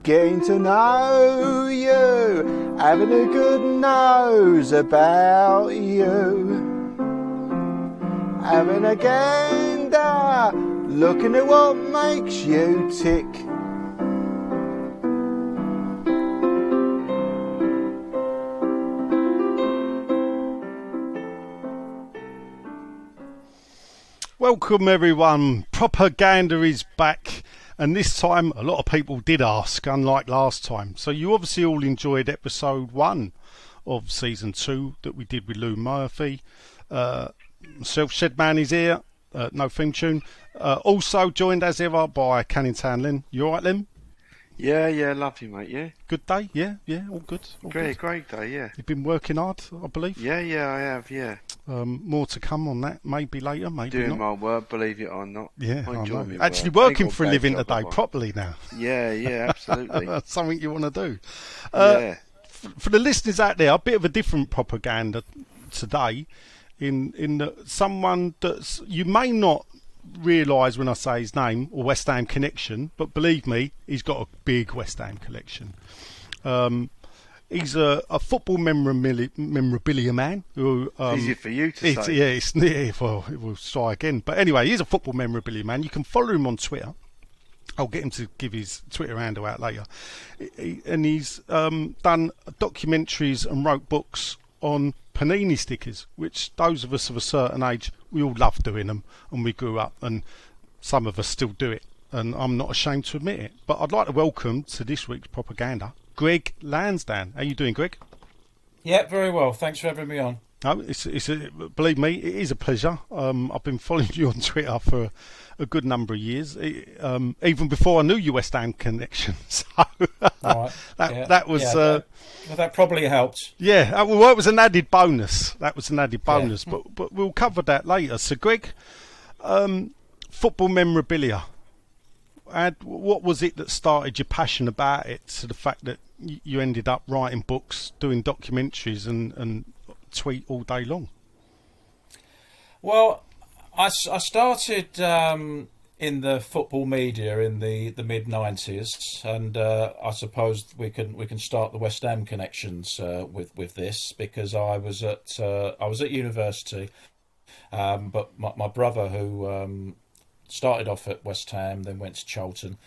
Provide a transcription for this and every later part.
getting to know you, having a good nose about you, having a gander, looking at what makes you tick. Welcome everyone, Proper Ganda is back, and this time a lot of people did ask, unlike last time. So you obviously all enjoyed episode 1 of season 2 that we did with Lou Murphy. Myself, Shedman is here, no theme tune. Also joined as ever by Canning Town Len. You alright, Len? Yeah, lovely, mate. Yeah. Good day? Yeah, all good. Great day, yeah. You've been working hard, I believe? Yeah, I have, yeah. More to come on that, maybe later, maybe Doing not. my work, believe it or not. Yeah, I enjoy my actually work. working for a living today, properly now. Yeah, absolutely. That's something you want to do. Yeah. For the listeners out there, a bit of a different propaganda today, in that someone that you may not realise when I say his name or West Ham connection, but believe me, he's got a big West Ham collection. He's a football memorabilia man. Who, Easy for you to say. Well, we'll try again. But anyway, he's a football memorabilia man. You can follow him on Twitter. I'll get him to give his Twitter handle out later. And he's done documentaries and wrote books on Panini stickers, which those of us of a certain age, we all love doing them, and we grew up, and some of us still do it, and I'm not ashamed to admit it. But I'd like to welcome to this week's Propaganda, Greg Lansdowne. How you doing, Greg? Yeah, very well. Thanks for having me on. No, believe me, it is a pleasure. I've been following you on Twitter for a good number of years, even before I knew your West Ham connection. So that was that probably helped. Yeah, well, it was an added bonus. But we'll cover that later. So, Greg, football memorabilia. What was it that started your passion about it? To the fact that you ended up writing books, doing documentaries, and tweet all day long. Well, I started in the football media in the mid '90s, and I suppose we can start the West Ham connections with this, because I was at university, but my brother, who started off at West Ham, then went to Charlton.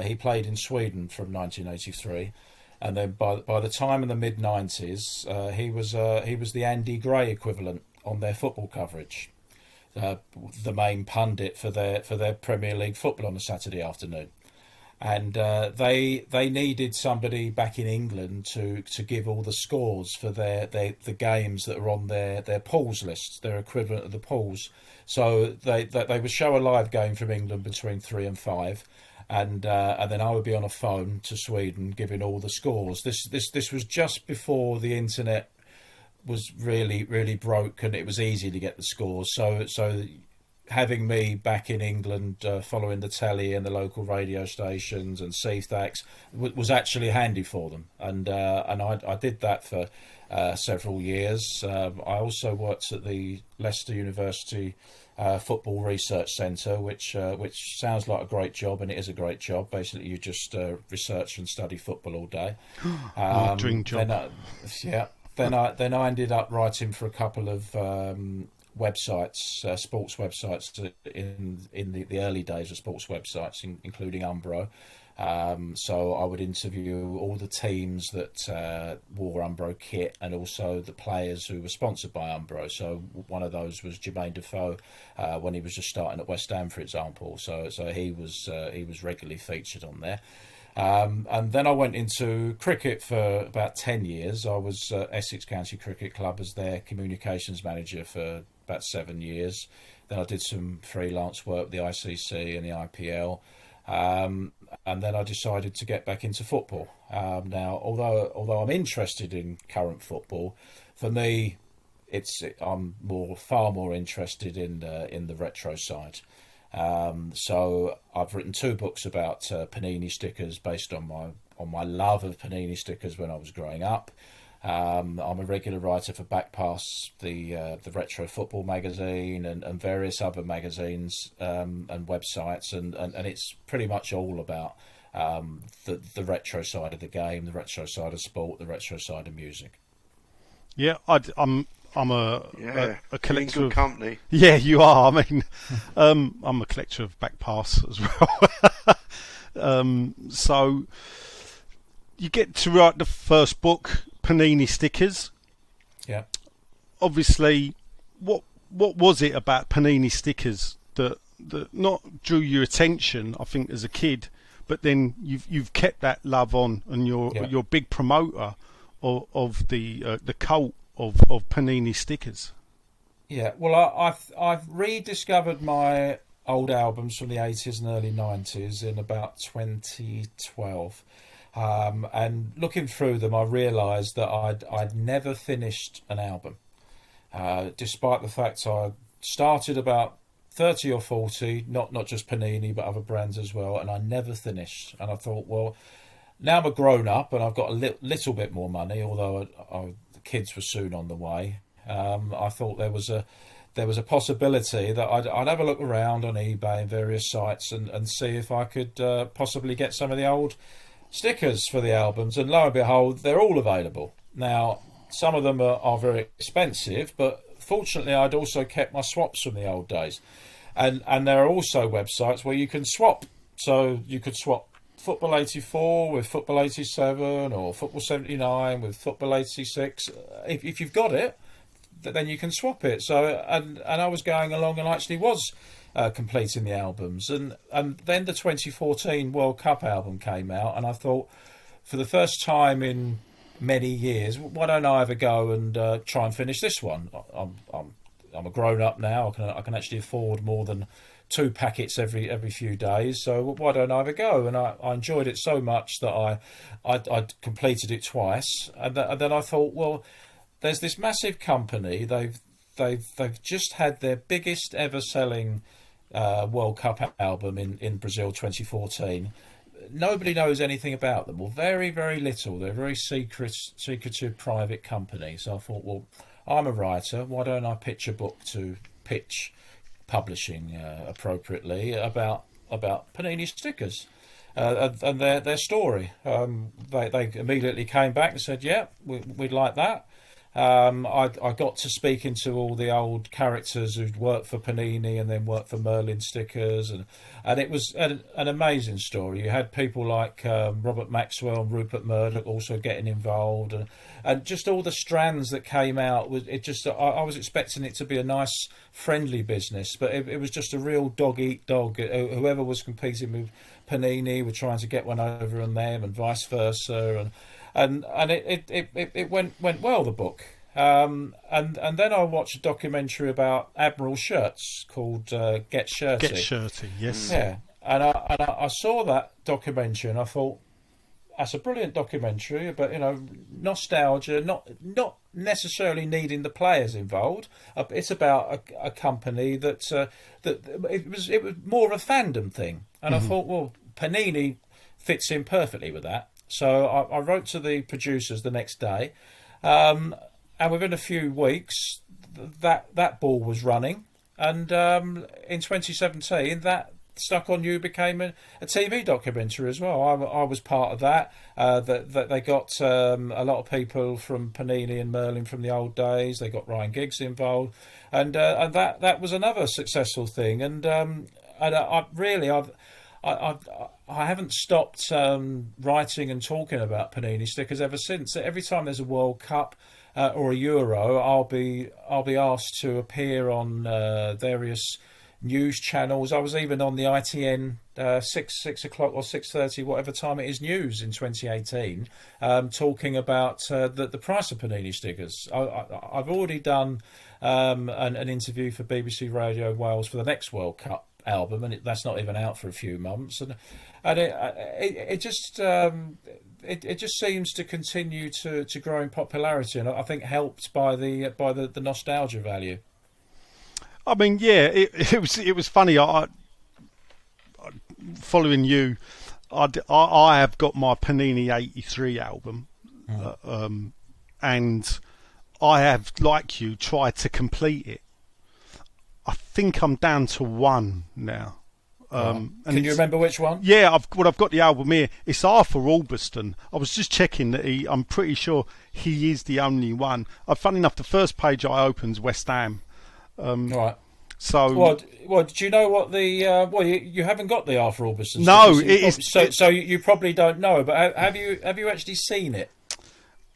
He played in Sweden from 1983. And then by the time in the mid '90s, he was the Andy Gray equivalent on their football coverage, the main pundit for their Premier League football on a Saturday afternoon, and they needed somebody back in England to give all the scores for the games that are on their pools lists, their equivalent of the pools. So they would show a live game from England between 3 and 5. And then I would be on a phone to Sweden giving all the scores. This was just before the internet was really broke and it was easy to get the scores. So having me back in England, following the telly and the local radio stations and CTHAX was actually handy for them. And I did that for several years. I also worked at the Leicester University Football Research Centre, which sounds like a great job, and it is a great job. Basically, you just research and study football all day. Dream job. Then I ended up writing for a couple of websites, sports websites in the early days of sports websites, including Umbro. So I would interview all the teams that wore Umbro kit, and also the players who were sponsored by Umbro. So one of those was Jermaine Defoe, when he was just starting at West Ham, for example. So he was regularly featured on there. And then I went into cricket for about 10 years. I was at Essex County Cricket Club as their communications manager for about 7 years. Then I did some freelance work with the ICC and the IPL. And then I decided to get back into football. Now, although I'm interested in current football, for me, I'm far more interested in the retro side. So I've written 2 books about Panini stickers based on my love of Panini stickers when I was growing up. I'm a regular writer for Backpass, the retro football magazine, and various other magazines and websites, and it's pretty much all about the retro side of the game, the retro side of sport, the retro side of music. Yeah, I'm a collector good of company. Yeah, you are. I mean, I'm a collector of back pass as well. So you get to write the first book, Panini Stickers. Yeah. Obviously, what was it about Panini Stickers that not drew your attention? I think as a kid, but then you've kept that love on, and you're a big promoter of the cult of Panini Stickers. Yeah, well, I've rediscovered my old albums from the 80s and early 90s in about 2012. And looking through them, I realised that I'd never finished an album, despite the fact I started about 30 or 40, not just Panini but other brands as well, and I never finished. And I thought, well, now I'm a grown up and I've got a little bit more money, although the kids were soon on the way. I thought there was a possibility that I'd have a look around on eBay and various sites and see if I could possibly get some of the old stickers for the albums. And lo and behold, they're all available. Now, some of them are very expensive, but fortunately I'd also kept my swaps from the old days. And there are also websites where you can swap. So you could swap Football 84 with Football 87 or Football 79 with Football 86. If you've got it, then you can swap it. So and I was going along and actually was completing the albums. And then the 2014 World Cup album came out, and I thought, for the first time in many years, why don't I have a go and try and finish this one? I'm a grown up now. I can actually afford more than 2 packets every few days. So why don't I have a go? And I enjoyed it so much that I'd completed it twice. And then I thought, well, there's this massive company. They've just had their biggest ever selling World Cup album in Brazil 2014. Nobody knows anything about them, or very, very little. They're a very secretive private company. So I thought, well, I'm a writer. Why don't I pitch a book to pitch publishing appropriately about Panini Stickers and their story? They immediately came back and said, yeah, we'd like that. I got to speaking to all the old characters who'd worked for Panini and then worked for Merlin Stickers, and it was an amazing story. You had people like Robert Maxwell and Rupert Murdoch also getting involved, and just all the strands that came out. I was expecting it to be a nice, friendly business, but it was just a real dog eat dog. Whoever was competing with Panini were trying to get one over on them, and vice versa, and it went well, the book. And then I watched a documentary about Admiral shirts called Get Shirty. Get Shirty, yes. Yeah, and I saw that documentary and I thought, that's a brilliant documentary, but nostalgia, not necessarily needing the players involved. It's about a company that it was more of a fandom thing, and I thought, well, Panini fits in perfectly with that. So I wrote to the producers the next day, and within a few weeks, that ball was running. And in 2017, that Stuck on You became a TV documentary as well. I was part of that. That they got a lot of people from Panini and Merlin from the old days. They got Ryan Giggs involved, and that was another successful thing. And I haven't stopped writing and talking about Panini Stickers ever since. Every time there's a World Cup or a Euro, I'll be asked to appear on various news channels. I was even on the ITN 6 o'clock or 6:30, whatever time it is, news in 2018, talking about the price of Panini Stickers. I've already done an interview for BBC Radio Wales for the next World Cup album, and that's not even out for a few months, and it just seems to continue to grow in popularity, and I think helped by the nostalgia value. I mean, yeah, it was funny. I following you, I have got my Panini 83 album, and I have, like you, tried to complete it. I think I'm down to one now. And can you remember which one? Yeah, I've got the album here. It's Arthur Albiston. I was just checking that I'm pretty sure he is the only one. Funny enough, the first page I open's West Ham. Right. So, do you know what the? You haven't got the Arthur Albiston. No, so you probably don't know. But have you actually seen it?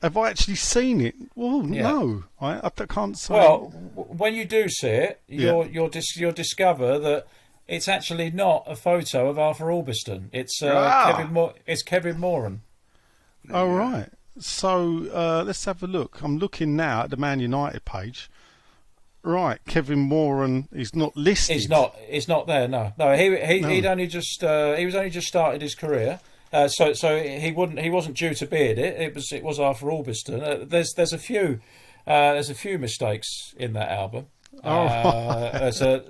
Have I actually seen it? Well, Yeah. no, I can't say. Well, when you do see it, you'll discover that it's actually not a photo of Arthur Albiston. It's Kevin Moran. Oh, right. So let's have a look. I'm looking now at the Man United page. Right, Kevin Moran is not listed. It's not there. No. He'd only just he was only just started his career. So he wasn't due to beard it. It was Arthur Albiston. There's a few mistakes in that album. There's a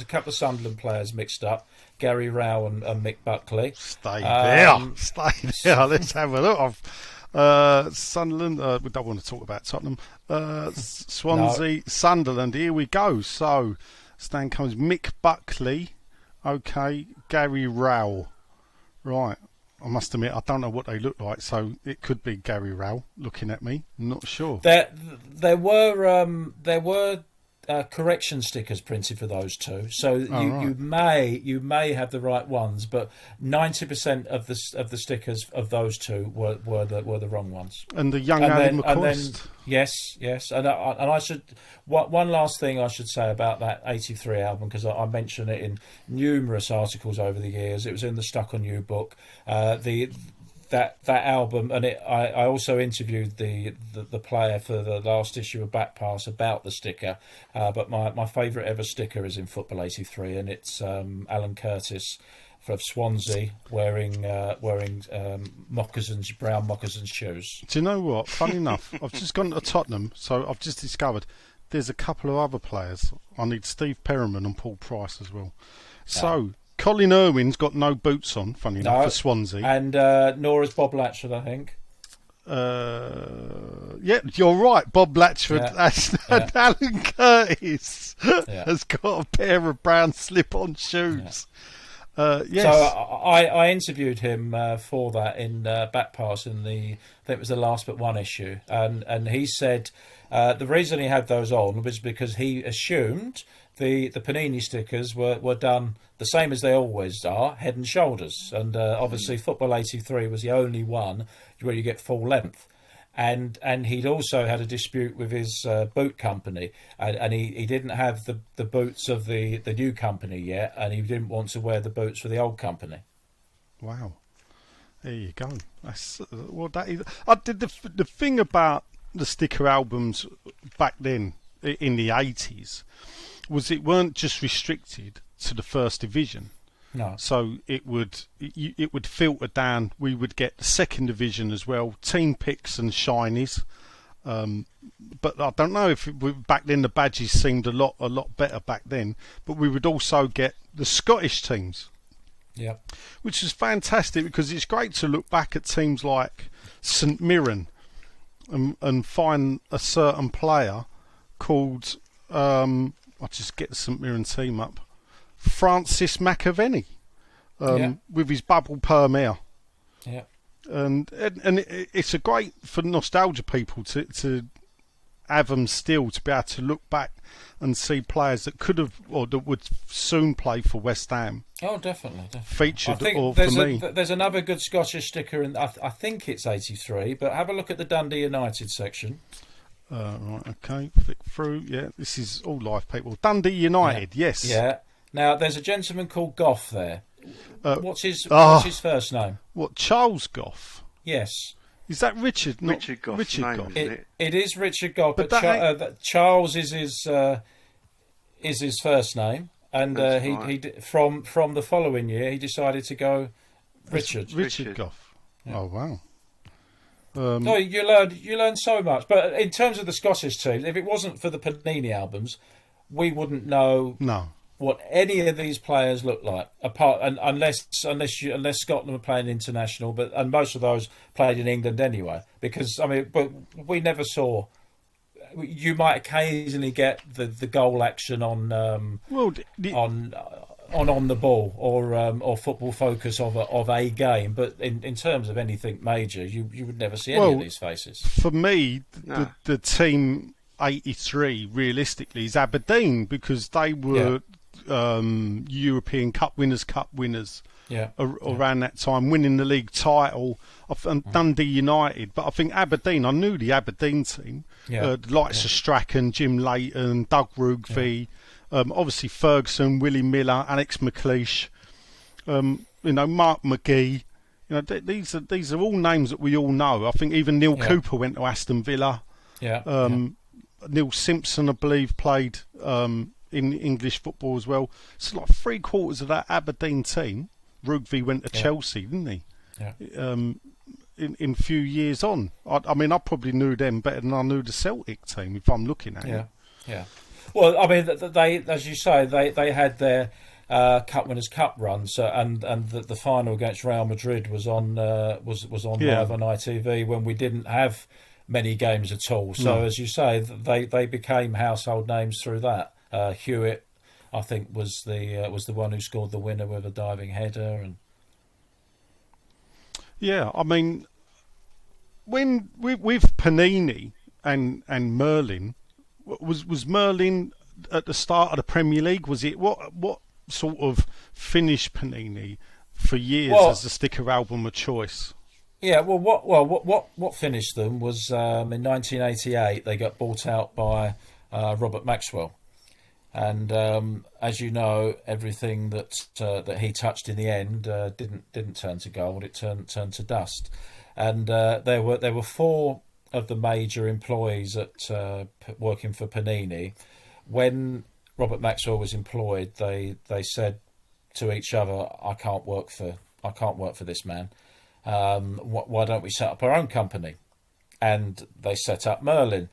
couple of Sunderland players mixed up. Gary Rowe and Mick Buckley. Stay there. Let's have a look. Sunderland. We don't want to talk about Tottenham. Swansea, no. Sunderland. Here we go. So, Stan comes Mick Buckley. Okay, Gary Rowe. Right. I must admit, I don't know what they look like, so it could be Gary Rowe looking at me. I'm not sure. There were correction stickers printed for those two, so you may have the right ones, but 90% of the stickers of those two were the wrong ones. And the young Alan McCoist. Yes, and I should one last thing I should say about that '83 album, because I mention it in numerous articles over the years. It was in the Stuck on You book. That album, and I also interviewed the player for the last issue of Back Pass about the sticker. But my favourite ever sticker is in Football '83, and it's Alan Curtis of Swansea wearing moccasins, brown moccasins shoes. Do you know what? Funny enough, I've just gone to Tottenham, so I've just discovered there's a couple of other players. I need Steve Perriman and Paul Price as well. So. Colin Irwin's got no boots on, funny enough, for Swansea. And nor is Bob Latchford, I think. Yeah, you're right. Bob Latchford and Alan Curtis has got a pair of brown slip-on shoes. Yes. So I interviewed him for that in Back Pass in I think it was the last but one issue, and he said the reason he had those on was because he assumed the Panini stickers were done the same as they always are, head and shoulders, and obviously Football '83 was the only one where you get full length. And he'd also had a dispute with his boot company, and he didn't have the boots of the new company yet, and he didn't want to wear the boots for the old company. Wow, there you go. That's that is. I did the thing about the sticker albums back then in the '80s was it weren't just restricted to the first division. No. So it would filter down. We would get the second division as well, team picks and shinies. But I don't know if back then the badges seemed a lot better back then. But we would also get the Scottish teams. Yeah. Which is fantastic because it's great to look back at teams like St Mirren and find a certain player called I'll just get the St Mirren team up. Francis McAvenny with his bubble perm hair. Yeah. And it's a great for nostalgia people to have them still, to be able to look back and see players that could have or that would soon play for West Ham. Oh, definitely. Featured for me. There's another good Scottish sticker in. I think it's '83, but have a look at the Dundee United section. Right, okay, flick through. Yeah, this is all live people. Dundee United, yes. Yeah. Now there's a gentleman called Goff there. What's his first name? What, Charles Goff? Yes. Is that Richard? Richard Goff. It is Richard Goff, but Charles is his first name, and he from the following year he decided to go Richard Goff. Yeah. Oh wow. No, you learn so much. But in terms of the Scottish teams, if it wasn't for the Panini albums, we wouldn't know what any of these players look like. Unless Scotland were playing international, and most of those played in England anyway. Because but we never saw. You might occasionally get the goal action on on the ball or Football Focus of a game, but in terms of anything major, you would never see any of these faces. For me, the team 83 realistically is Aberdeen, because they were European Cup winners around that time, winning the league title, and Dundee United. But I think Aberdeen, I knew the Aberdeen team, the likes of Strachan, Jim Layton, Doug Rugby, obviously Ferguson, Willie Miller, Alex McLeish, Mark McGee. These are all names that we all know. I think even Neil Cooper went to Aston Villa. Neil Simpson, I believe, played in English football as well. So like 3/4 of that Aberdeen team. Rugby went to Chelsea, didn't he? In few years on. I mean, I probably knew them better than I knew the Celtic team, if I'm looking at it. Well, I mean, they, as you say, they had their Cup Winners' Cup run, so and the final against Real Madrid was on live on ITV when we didn't have many games at all. So as you say, they became household names through that. Hewitt, I think, was the one who scored the winner with a diving header. And I mean, when with Panini and Merlin, was Merlin at the start of the Premier League? Was it what sort of finished Panini for years as the sticker album of choice? Yeah, what finished them was in 1988 they got bought out by Robert Maxwell. And as you know, everything that he touched in the end didn't turn to gold. It turned to dust. And there were four of the major employees at working for Panini. When Robert Maxwell was employed, they said to each other, "I can't work for this man. Why don't we set up our own company?" And they set up Merlin.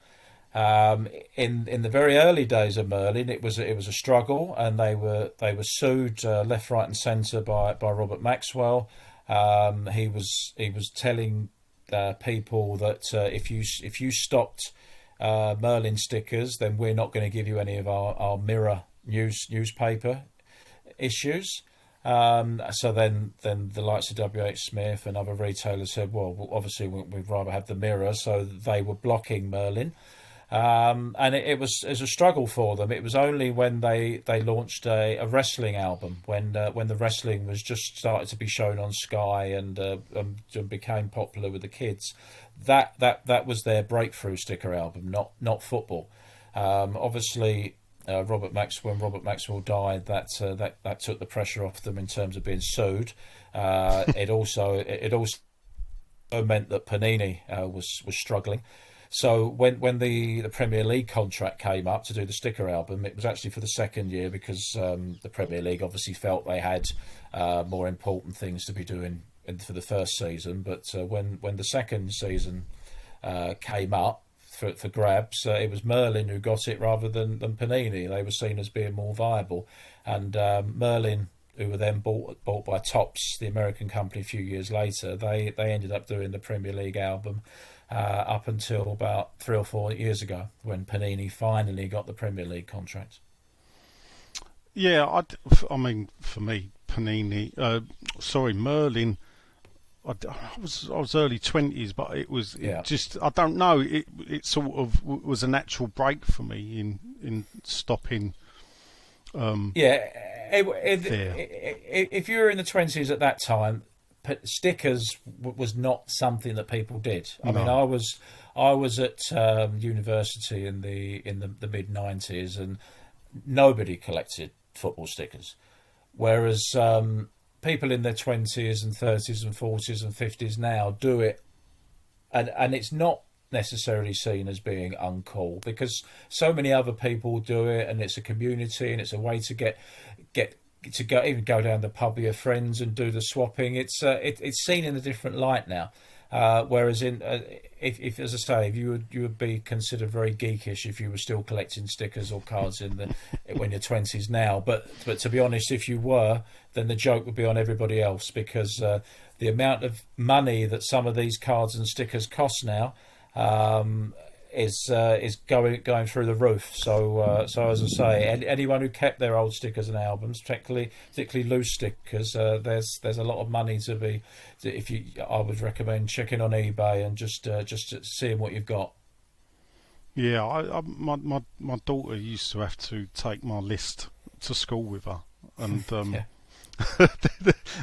In the very early days of Merlin, it was a struggle, and they were sued left, right, and centre by Robert Maxwell. He was telling people that if you stopped Merlin stickers, then we're not going to give you any of our Mirror newspaper issues. So then the likes of WH Smith and other retailers said, well, obviously we'd rather have the Mirror, so they were blocking Merlin. And it was a struggle for them. It was only when they launched a wrestling album, when the wrestling was just started to be shown on Sky and became popular with the kids, that was their breakthrough sticker album, not football. Obviously, when Robert Maxwell died, that took the pressure off them in terms of being sued. It also meant that Panini was struggling. So when the Premier League contract came up to do the sticker album, it was actually for the second year, because the Premier League obviously felt they had more important things to be doing for the first season. But when the second season came up for grabs, it was Merlin who got it rather than Panini. They were seen as being more viable, and Merlin, who were then bought by Topps, the American company, a few years later, they ended up doing the Premier League album up until about 3 or 4 years ago, when Panini finally got the Premier League contract. Yeah, I mean, for me, Panini, Merlin, I was early 20s, but it was just, I don't know, it sort of was a natural break for me in stopping. If you were in the 20s at that time, stickers was not something that people did. I mean, I was at university in the mid 90s, and nobody collected football stickers, whereas people in their 20s and 30s and 40s and 50s now do it, and it's not necessarily seen as being uncool, because so many other people do it, and it's a community, and it's a way to get to go down the pub with your friends and do the swapping. It's seen in a different light now. Whereas if as I say, if you would be considered very geekish if you were still collecting stickers or cards when you're 20s now. But to be honest, if you were, then the joke would be on everybody else, because the amount of money that some of these cards and stickers cost now, is going through the roof. So as I say, anyone who kept their old stickers and albums, particularly loose stickers, there's a lot of money to be. I would recommend checking on eBay and just seeing what you've got. Yeah, my daughter used to have to take my list to school with her, and Yeah.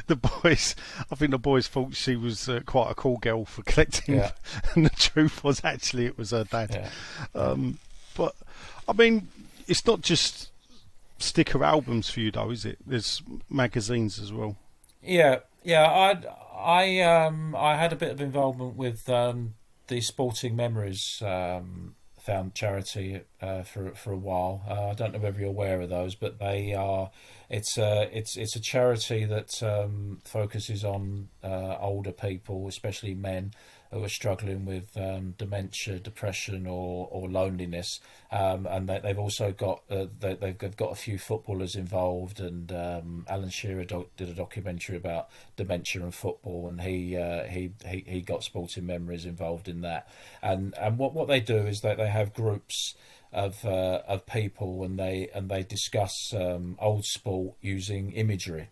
the boys, I think the boys thought she was quite a cool girl for collecting, Yeah. and the truth was actually it was her dad. Yeah. But I mean, it's not just sticker albums for you though, is it? There's magazines as well. Yeah. I had a bit of involvement with the Sporting Memories found charity for a while. I don't know whether you're aware of those, but they are. It's a charity that focuses on older people, especially men, who are struggling with dementia, depression, or loneliness. And they've also got they've got a few footballers involved. And Alan Shearer did a documentary about dementia and football, and he got Sporting Memories involved in that. And what they do is that they have groups of people, and they discuss old sport using imagery.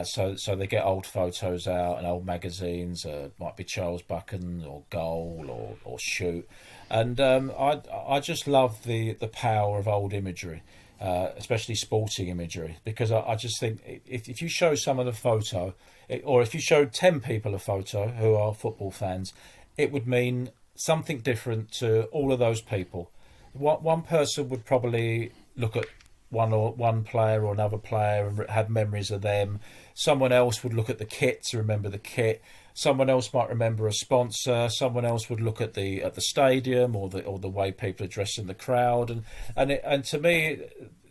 So they get old photos out and old magazines. Might be Charles Buchan or Goal or Shoot, and I just love the power of old imagery, especially sporting imagery, because I just think if you show someone a photo, or if you showed 10 people a photo who are football fans, it would mean something different to all of those people. One person would probably look at one player or another player and have memories of them. Someone else would look at the kit to remember the kit. Someone else might remember a sponsor. Someone else would look at the stadium or the way people are dressed in the crowd. And to me,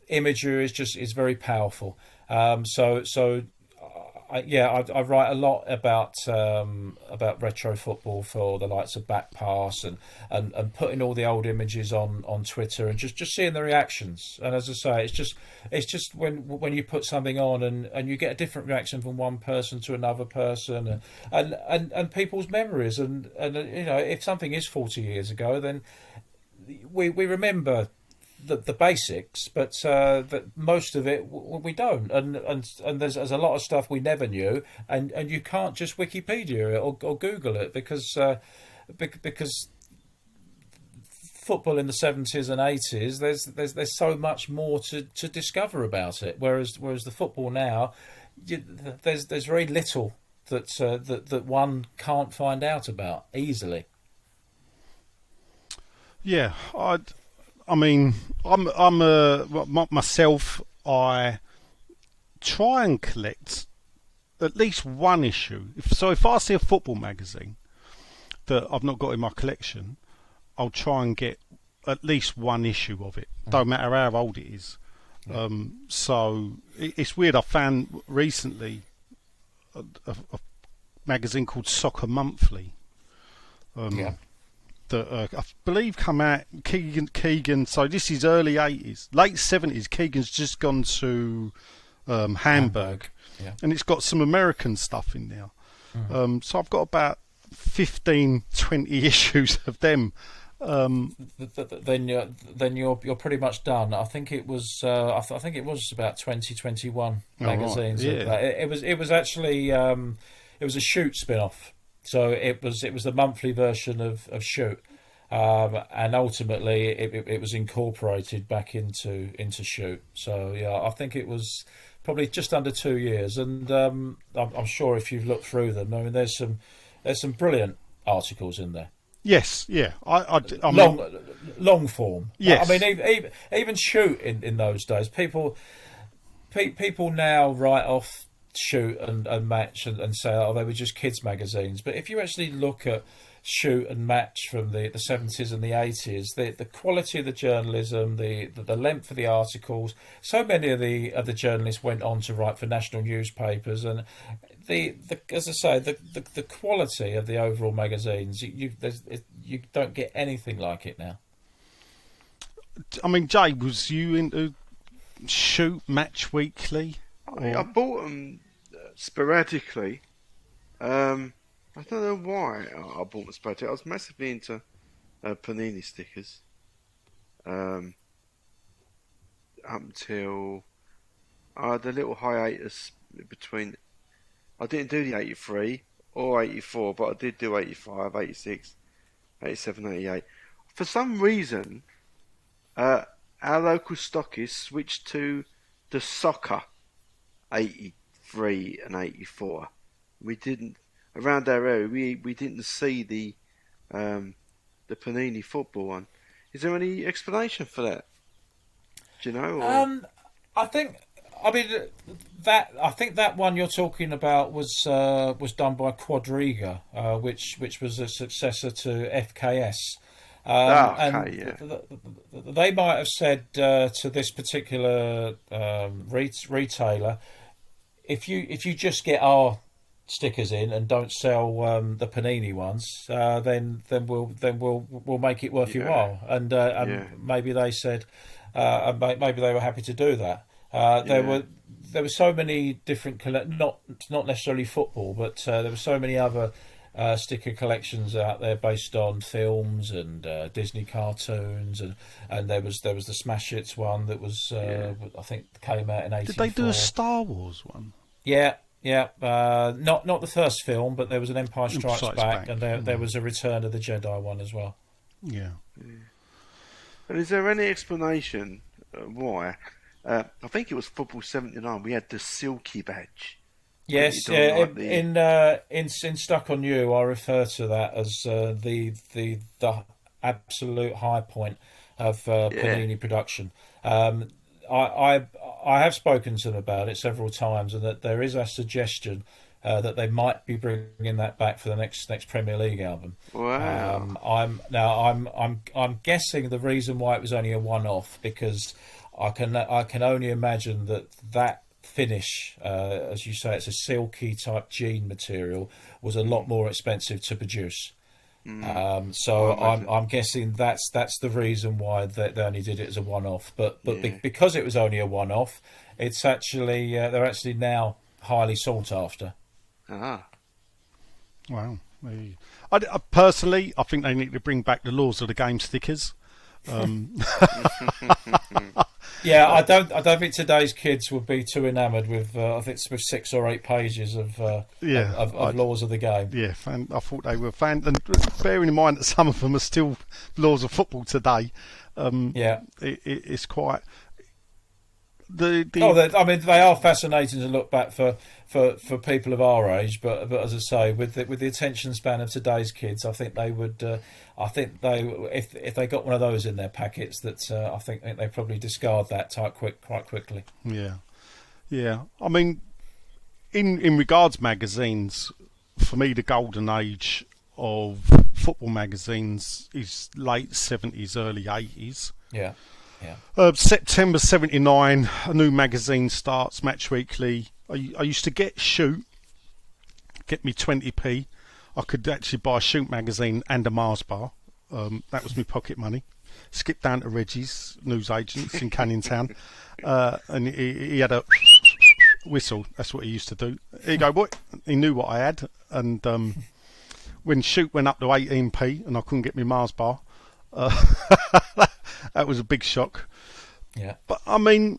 imagery is very powerful. I write a lot about retro football for the likes of Backpass and putting all the old images on Twitter and just seeing the reactions. And as I say, it's just when you put something on and you get a different reaction from one person to another person and people's memories and if something is 40 years ago, then we remember the basics, but most of it we don't, and there's a lot of stuff we never knew, and you can't just Wikipedia it or Google it because football in the 70s and 80s, there's so much more to discover about it, whereas the football now, there's very little that one can't find out about easily. Yeah, I mean, I'm myself. I try and collect at least one issue. If I see a football magazine that I've not got in my collection, I'll try and get at least one issue of it. Don't matter how old it is. Yeah. So it's weird. I found recently a magazine called Soccer Monthly. That I believe come out Keegan. So this is early 80s, late 70s. Keegan's just gone to Hamburg, yeah. And it's got some American stuff in there. So I've got about 15, 20 issues of them. Then you're pretty much done. I think it was about 2021 magazines. Right. Yeah. It was actually it was a Shoot spin-off. So it was the monthly version of Shoot, and ultimately it was incorporated back into Shoot. So yeah, I think it was probably just under 2 years, and I'm sure if you've looked through them, I mean, there's some brilliant articles in there. Yes, yeah, I long form. Yes, I mean even Shoot in those days, people now write off Shoot and Match and say, oh, they were just kids magazines. But if you actually look at Shoot and Match from the 70s and the 80s, the quality of the journalism, the length of the articles, so many of the journalists went on to write for national newspapers, and as I say, the quality of the overall magazines, you don't get anything like it now. I mean, Jay, was you into Shoot, Match Weekly? I bought them sporadically. I don't know why I bought them sporadically. I was massively into Panini stickers. Up until I had a little hiatus between. I didn't do the 83 or 84, but I did do 85, 86, 87, 88. For some reason, our local stockists switched to the soccer 83 and 84. We didn't around our area. We didn't see the Panini football one. Is there any explanation for that? Do you know? Or? I think that one you're talking about was done by Quadriga, which was a successor to FKS. They might have said to this particular retailer, if you just get our stickers in and don't sell the Panini ones, then we'll make it worth your while. And maybe they said, maybe they were happy to do that. There were so many different not necessarily football, but there were so many other sticker collections out there based on films and Disney cartoons, and there was the Smash Hits one that was I think came out in '84. Did they do a Star Wars one? Yeah. Not the first film, but there was an Empire Strikes Back, and there was a Return of the Jedi one as well. Yeah. And is there any explanation why? I think it was Football '79. We had the Silky badge. Yes, in Stuck on You, I refer to that as the absolute high point of Panini production. I have spoken to them about it several times, and that there is a suggestion that they might be bringing that back for the next Premier League album. Wow. I'm guessing the reason why it was only a one-off, because I can only imagine that finish, as you say, it's a silky type jean material, was a lot more expensive to produce. I'm guessing that's the reason why they only did it as a one-off. But because it was only a one-off, it's actually they're actually now highly sought after. Ah. Wow. I personally, I think they need to bring back the Laws of the Game stickers. Yeah, I don't think today's kids would be too enamoured with I think it's with 6 or 8 pages of Laws of the Game. Yeah, I thought they were and bearing in mind that some of them are still laws of football today. It's quite. They are fascinating to look back for people of our age, but as I say, with the attention span of today's kids, I think they would. If they got one of those in their packets, I think they probably discard that quite quickly. Yeah. I mean, in regards magazines, for me, the golden age of football magazines is late 70s, early 80s. Yeah. September '79, a new magazine starts, Match Weekly. I used to get me 20p. I could actually buy a Shoot magazine and a Mars bar. That was my pocket money. Skip down to Reggie's newsagents in Canning Town, and he had a whistle. That's what he used to do. Here you go, boy. He knew what I had, and when Shoot went up to 18p and I couldn't get my Mars bar, that was a big shock. Yeah. But I mean,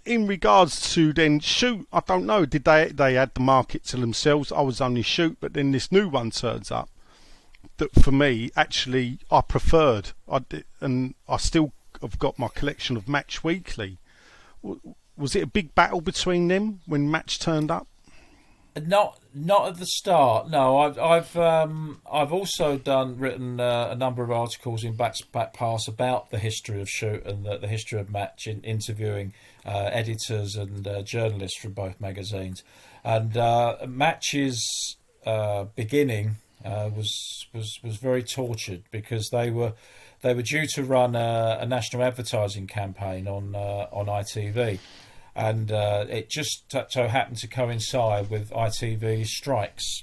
in regards to then Shoot, I don't know. Did they had the market to themselves? I was only Shoot, but then this new one turns up that for me, actually, I preferred. And I still have got my collection of Match Weekly. Was it a big battle between them when Match turned up? Not at the start. No, I've also written a number of articles in Back Pass about the history of Shoot and the history of Match, in interviewing editors and journalists from both magazines. And Match's beginning was very tortured, because they were due to run a national advertising campaign on ITV. And it just so happened to coincide with ITV's strikes.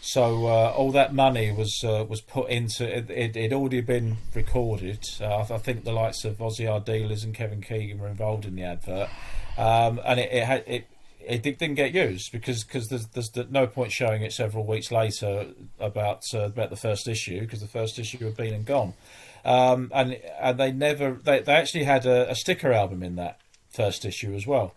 So all that money was put into it. It'd already been recorded. I think the likes of Ozzy Ardiles and Kevin Keegan were involved in the advert, and it it didn't get used because there's no point showing it several weeks later about the first issue, because the first issue had been and gone. And they actually had a sticker album in that first issue as well,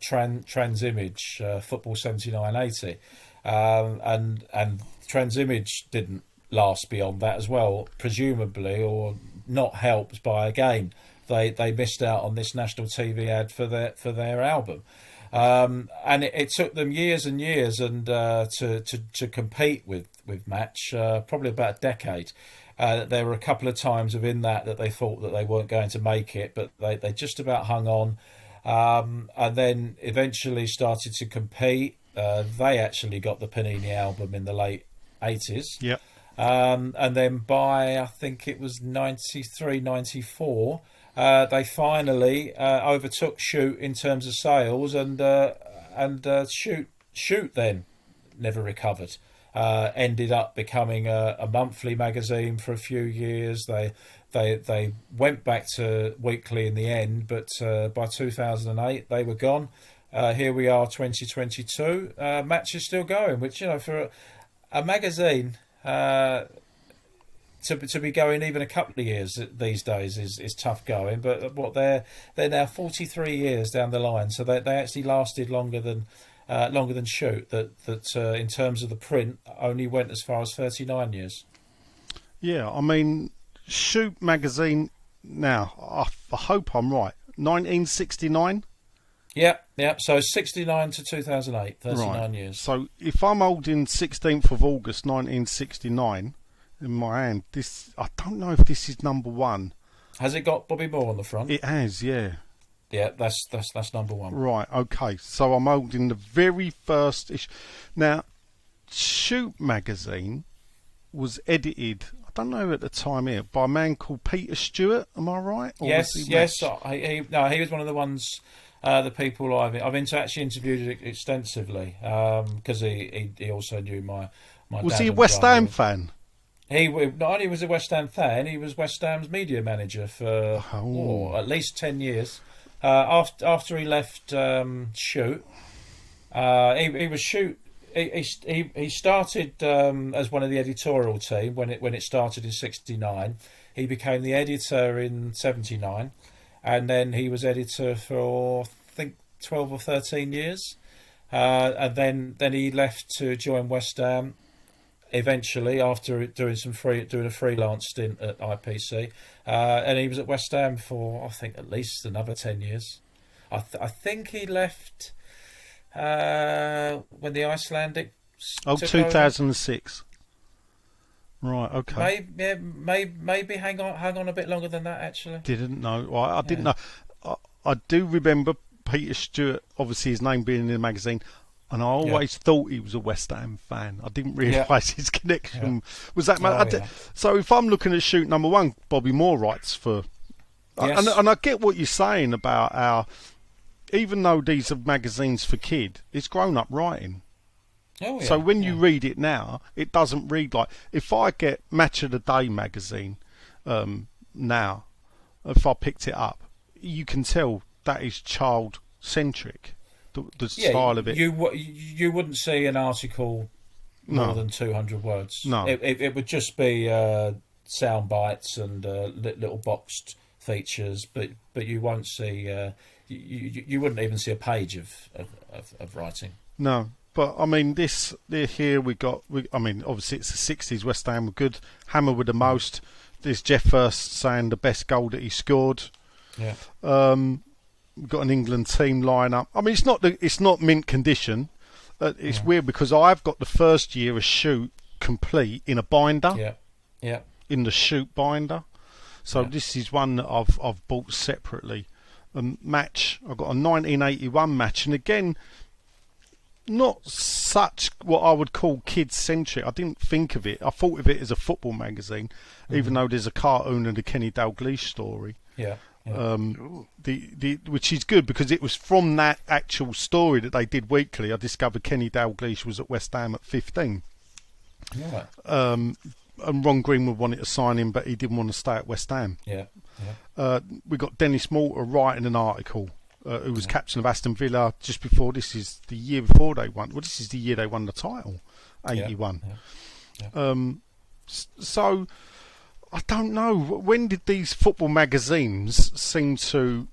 Trans Image, Football 79-80, and Trans Image didn't last beyond that as well, presumably, or not helped by, again, they missed out on this national TV ad for their album. And it took them years and years and to compete with Match, probably about a decade. There were a couple of times within that they thought that they weren't going to make it, but they just about hung on, and then eventually started to compete. They actually got the Panini album in the late 80s. Yep. And then by, I think it was 93, 94, they finally overtook Shoot in terms of sales, and Shoot then never recovered. Ended up becoming a monthly magazine for a few years. They went back to weekly in the end, but by 2008 they were gone. Here we are, 2022. Match is still going, which, for a magazine to be going even a couple of years these days is tough going. But what they're now 43 years down the line, so they actually lasted longer than Shoot. That in terms of the print only went as far as 39 years. Yeah, I mean, Shoot magazine. Now, I hope I'm right. 1969. Yeah. So 69 to 2008, 39 right. years. So if I'm holding 16th of August 1969 in my hand, I don't know if this is number one. Has it got Bobby Moore on the front? It has, yeah. Yeah, that's number one. Right, okay. So I'm holding the very first issue. Now, Shoot magazine was edited, I don't know at the time here, by a man called Peter Stewart. Am I right? Or Yes. He was one of the ones. The people I've actually interviewed extensively, because he also knew my was dad he a and West brother. Ham fan? He not only was a West Ham fan, he was West Ham's media manager for at least 10 years. After he left Shoot, he was Shoot. He started as one of the editorial team when it started in '69. He became the editor in '79, and then he was editor for, I think, 12 or 13 years, and then he left to join West Ham. Eventually, after doing a freelance stint at IPC, and he was at West Ham for, I think, at least another 10 years. I think he left when the Icelandic. 2006. Right, okay. Maybe hang on a bit longer than that, actually. Didn't know. Well, I didn't know. I do remember Peter Stewart, obviously his name being in the magazine, and I always thought he was a West Ham fan. I didn't realise his connection was that much. So if I'm looking at Shoot number one, Bobby Moore writes for... Yes. And I get what you're saying about how, even though these are magazines for kid, it's grown-up writing. Oh, yeah. So when you read it now, it doesn't read like... If I get Match of the Day magazine now, if I picked it up, you can tell that is child-centric, the style of it. You wouldn't see an article more than 200 words. No. It would just be sound bites and little boxed features, but you won't see... you wouldn't even see a page of writing. No. But, I mean, here obviously it's the 60s, West Ham were good. Hammer with the most. There's Jeff Hurst saying the best goal that he scored. Yeah. We've got an England team lineup. I mean, it's not mint condition. It's weird because I've got the first year of Shoot complete in a binder. Yeah. In the Shoot binder. So this is one that I've bought separately. Match, I've got a 1981 Match, and again, not such what I would call kid-centric. I didn't think of it. I thought of it as a football magazine, even though there's a cartoon and a Kenny Dalglish story. Yeah. Which is good because it was from that actual story that they did weekly. I discovered Kenny Dalglish was at West Ham at 15. Yeah. And Ron Greenwood wanted to sign him, but he didn't want to stay at West Ham. Yeah. We got Dennis Morter writing an article who was captain of Aston Villa just before. This is the year before they won. Well, this is the year they won the title, 81. So I don't know. When did these football magazines seem to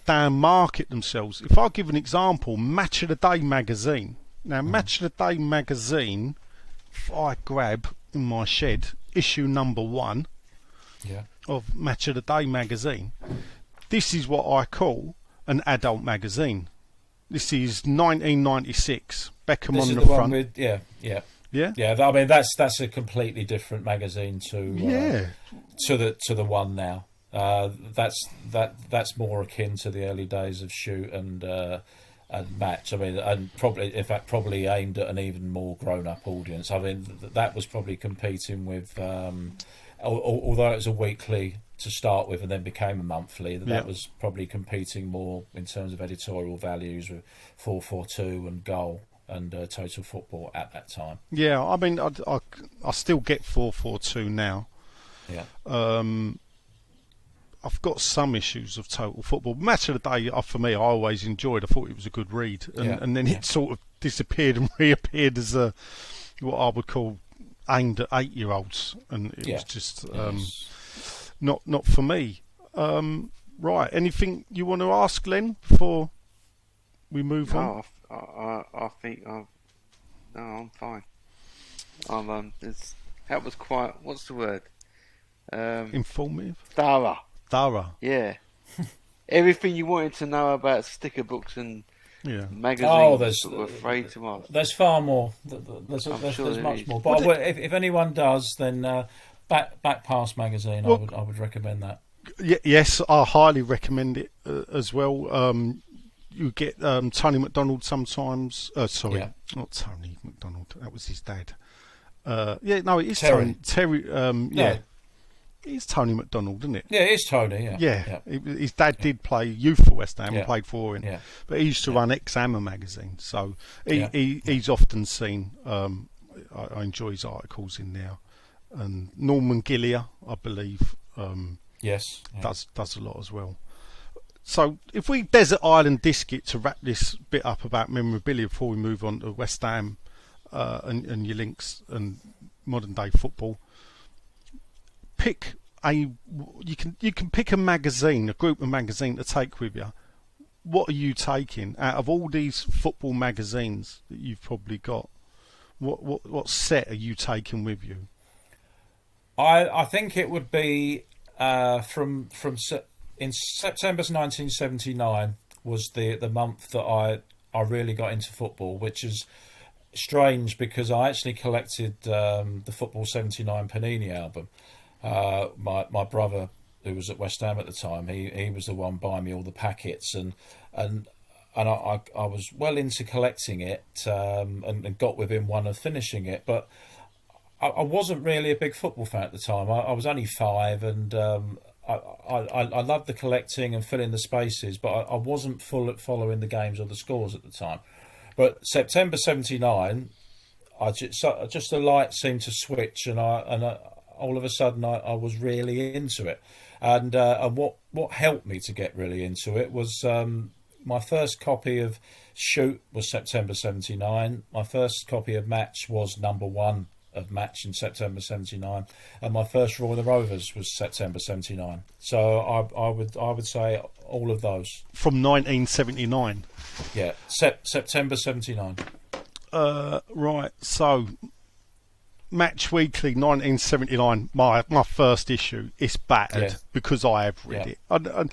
down market themselves? If I give an example, Match of the Day magazine. Now, Match of the Day magazine, if I grab in my shed issue number 1 of Match of the Day magazine, this is what I call an adult magazine. This is 1996. Beckham this on is the the front. one with, yeah. Yeah. I mean, that's a completely different magazine to the one now. That's more akin to the early days of Shoot and Match. I mean, and probably aimed at an even more grown-up audience. I mean, that was probably competing with, although it was a weekly to start with and then became a monthly, that was probably competing more in terms of editorial values with 442 and Goal and Total Football at that time. Yeah, I mean, I still get 442 now. Yeah. I've got some issues of Total Football. Match of the Day, for me, I always enjoyed. I thought it was a good read. And then it sort of disappeared and reappeared as what I would call aimed at 8-year-olds. And it was just not for me. Right, anything you want to ask, Len, before we move on? I think I'm fine. That was quite, what's the word? Informative? Thorough. Yeah. Everything you wanted to know about sticker books and magazines were afraid to ask. There's far more. There's much more. But if anyone does, then Back Pass magazine, I would recommend that. Yes, I highly recommend it as well. You get Tony McDonald sometimes. Sorry, not Tony McDonald. That was his dad. It is Terry. Terry. It's Tony McDonald, isn't it? Yeah, it is Tony. Yeah. His dad did play youth for West Ham and played for him. Yeah. But he used to run Ex-Hammer magazine, so he's often seen. I enjoy his articles in there. And Norman Gillier, I believe, does a lot as well. So if we Desert Island disc it to wrap this bit up about memorabilia before we move on to West Ham and your links and modern day football. You can pick a magazine, a group of magazine to take with you. What are you taking out of all these football magazines that you've probably got? What set are you taking with you? I think it would be from in September 1979 was the month that I really got into football, which is strange because I actually collected the Football 79 Panini album. My brother, who was at West Ham at the time, he was the one buying me all the packets, and I was well into collecting it and got within one of finishing it, but I wasn't really a big football fan at the time. I was only 5, and I loved the collecting and filling the spaces, but I wasn't following the games or the scores at the time. But September 79, just a light seemed to switch, and all of a sudden I was really into it. And what helped me to get really into it was my first copy of Shoot was September 79. My first copy of Match was number 1 of Match in September 79, and my first Royal the Rovers was September 79. So I would say all of those from 1979. Yeah, September 79. Right. So Match Weekly 1979. My first issue. It's battered because I have read it. And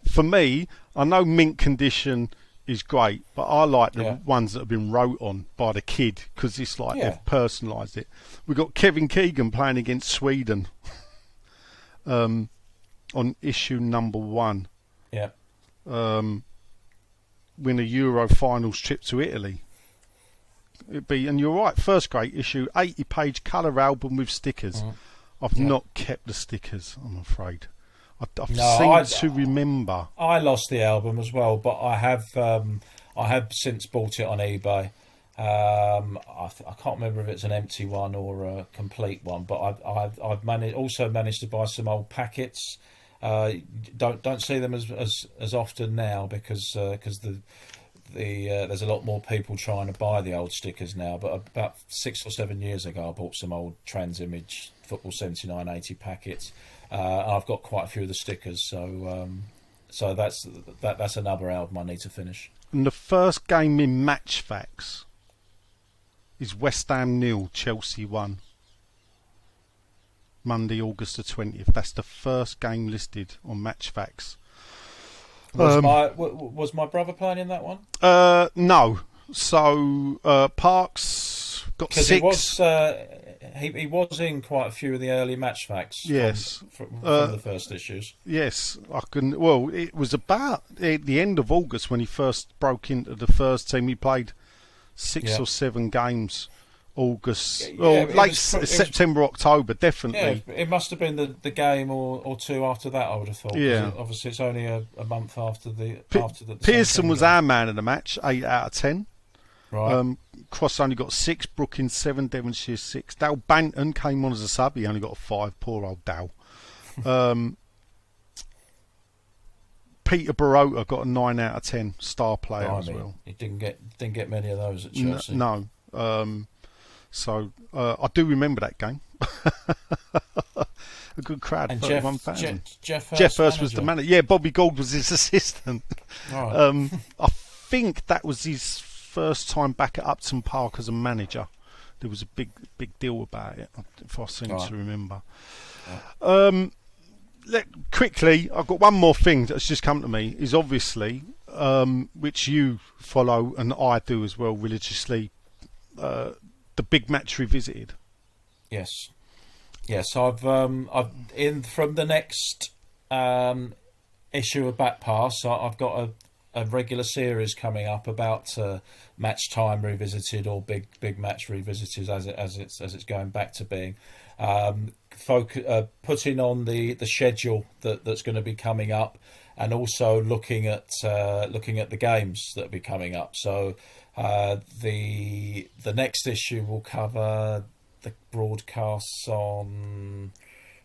for me, I know mint condition is great, but I like the ones that have been wrote on by the kid because it's like they've personalised it. We've got Kevin Keegan playing against Sweden on issue number 1. Yeah. Win a Euro finals trip to Italy. And you're right, first great issue, 80-page colour album with stickers. I've not kept the stickers, I'm afraid. I seem to remember. I lost the album as well, but I have since bought it on eBay. I can't remember if it's an empty one or a complete one, but I've also managed to buy some old packets Don't see them as often now because there's a lot more people trying to buy the old stickers now. But about 6 or 7 years ago, I bought some old Trans Image Football 79/80 packets. I've got quite a few of the stickers, so that's another album I need to finish. And the first game in Match Facts is West Ham 0, Chelsea 1. Monday, August the 20th. That's the first game listed on Match Facts. Was my brother playing in that one? No. So Parks got 6. He was in quite a few of the early Match Facts. Yes, from the first issues. Yes, I can. Well, it was about at the end of August when he first broke into the first team. He played 6 or 7 games. August, late September, October, definitely. Yeah, it must have been the game or two after that, I would have thought. Yeah. Obviously, it's only a month after the. Pearson was our man of the match, 8 out of 10. Right. Cross only got 6, Brookings 7, Devonshire 6. Dal Banton came on as a sub, he only got a 5, poor old Dal. Peter Barota got a 9 out of 10, star player as well. He didn't get many of those at Chelsea. No. So I do remember that game. A good crowd. And Jeff Hurst was the manager. Yeah, Bobby Gould was his assistant. Right. I think that was his first time back at Upton Park as a manager. There was a big deal about it, if I seem to remember. Right. Quickly, I've got one more thing that's just come to me. Is obviously, which you follow and I do as well religiously, the big match revisited. Yes. I've in from the next issue of Back Pass. I've got a regular series coming up about match time revisited or big match revisited as it's going back to being. Putting on the schedule that's going to be coming up, and also looking at the games that will be coming up. So the next issue will cover the broadcasts on,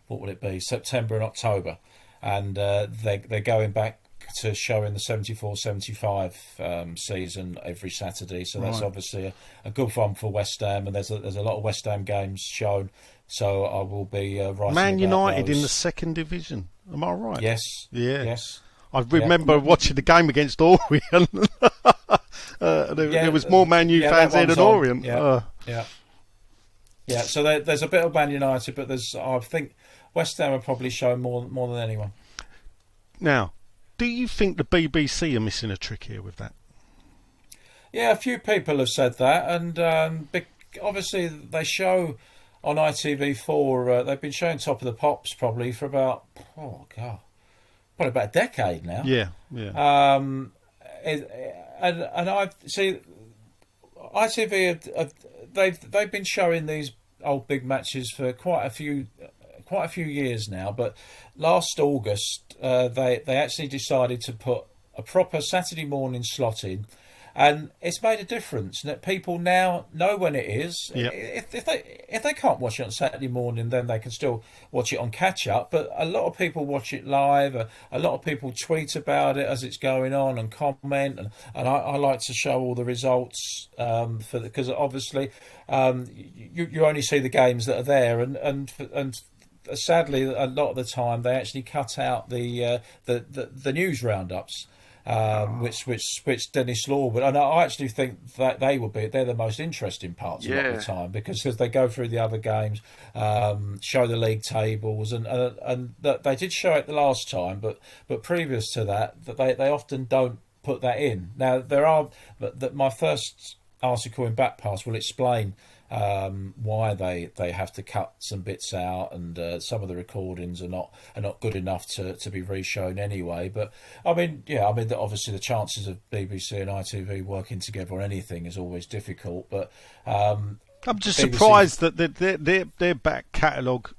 what would it be, September and October, and they're going back to showing the 74-75 season every Saturday. So that's obviously a good one for West Ham, and there's a lot of West Ham games shown. So I will be writing Man United those. in the 2nd division. Am I right? Yes. Yeah. Yes. I remember watching the game against Orient. There was more Man U fans there than Orient. Yeah. So there's a bit of Man United, but I think West Ham are probably showing more than anyone. Now, do you think the BBC are missing a trick here with that? Yeah, a few people have said that, and obviously they show on ITV4. They've been showing Top of the Pops probably for about probably about a decade now. Yeah. And I see ITV they've been showing these old big matches for quite a few years now, but last August they actually decided to put a proper Saturday morning slot in, and it's made a difference that people now know when it is. Yep. If they can't watch it on Saturday morning, then they can still watch it on catch up. But a lot of people watch it live. A lot of people tweet about it as it's going on and comment. And I like to show all the results because obviously you only see the games that are there, and sadly a lot of the time they actually cut out the news roundups. Which Dennis Law would, and I actually think that they're the most interesting parts a lot of the time, because they go through the other games, show the league tables, and they did show it the last time, but previous to that they often don't put that in. Now my first article in Back Pass will explain why they have to cut some bits out, and some of the recordings are not good enough to be re-shown anyway. But I mean obviously the chances of BBC and ITV working together on anything is always difficult. But I'm just surprised that their back catalogue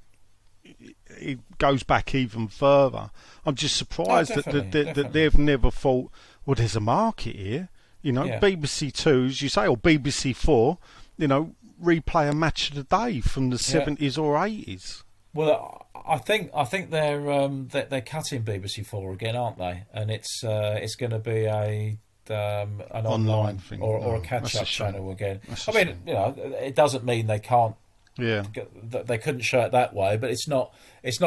it goes back even further. I'm just surprised that they've never thought, well, there's a market here. BBC 2s, you say, or BBC 4, replay a match of the day from the 70s or 80s. Well, I think they're cutting BBC Four again, aren't they? And it's going to be an online thing. or a That's catch-up shame. channel again. That's I a mean, shame. you know, it doesn't mean they can't. Yeah. They couldn't show it that way, but it's not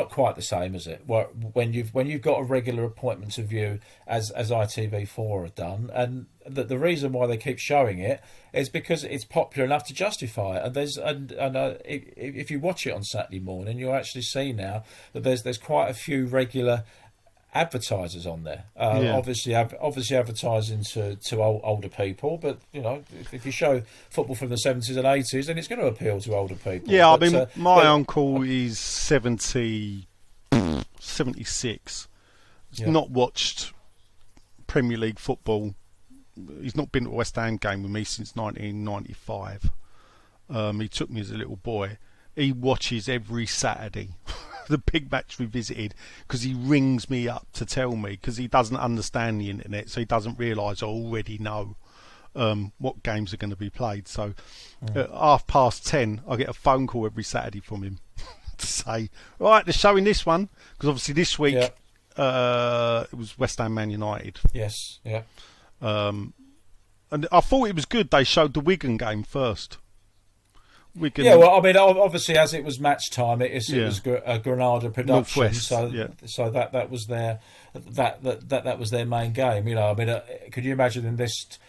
quite the same, is it? When you've got a regular appointment to view as ITV4 have done, and the reason why they keep showing it is because it's popular enough to justify it. And if you watch it on Saturday morning, you'll actually see now that there's quite a few regular advertisers on there. Obviously advertising to older people, but you know, if you show football from the 70s and 80s, then it's going to appeal to older people. Yeah, but, I mean, my uncle is 76. He's not watched Premier League football. He's not been to a West Ham game with me since 1995. He took me as a little boy. He watches every Saturday the big match we visited, because he rings me up to tell me, because he doesn't understand the internet, so he doesn't realise I already know what games are going to be played. So at 10:30 I get a phone call every Saturday from him to say, right, they're showing this one, because obviously this week it was West Ham Man United. Yes, yeah. And I thought it was good they showed the Wigan game first. Yeah, well, I mean, obviously, as it was match time, it was a Granada production, Northwest, so that was their that was their main game. You know, I mean, could you imagine in this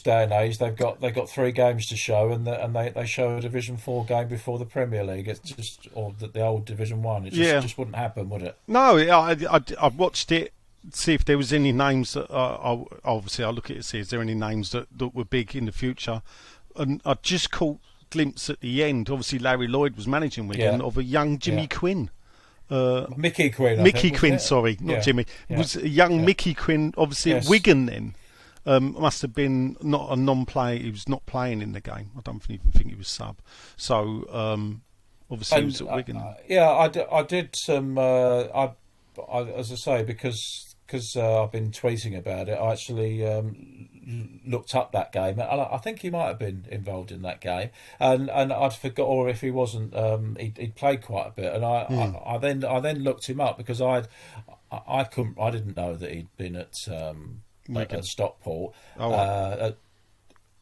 day and age they've got 3 games to show, and they show a Division 4 game before the Premier League? It's just, or the old Division 1. It just wouldn't happen, would it? No, I watched it, see if there was any names that obviously I look at it, see is there any names that were big in the future, and I just caught glimpse at the end. Obviously Larry Lloyd was managing Wigan, of a young Jimmy Quinn, Mickey Quinn, Mickey Quinn, sorry, not Jimmy. It was a young Mickey Quinn, obviously at Wigan then. Must have been not a non-player. He was not playing in the game. I don't even think he was sub. So obviously he was at Wigan. I did some. As I say, because I've been tweeting about it, I actually looked up that game, and I think he might have been involved in that game, and I'd forgot, or if he wasn't, he'd played quite a bit, and I then looked him up, because I didn't know that he'd been at Stockport.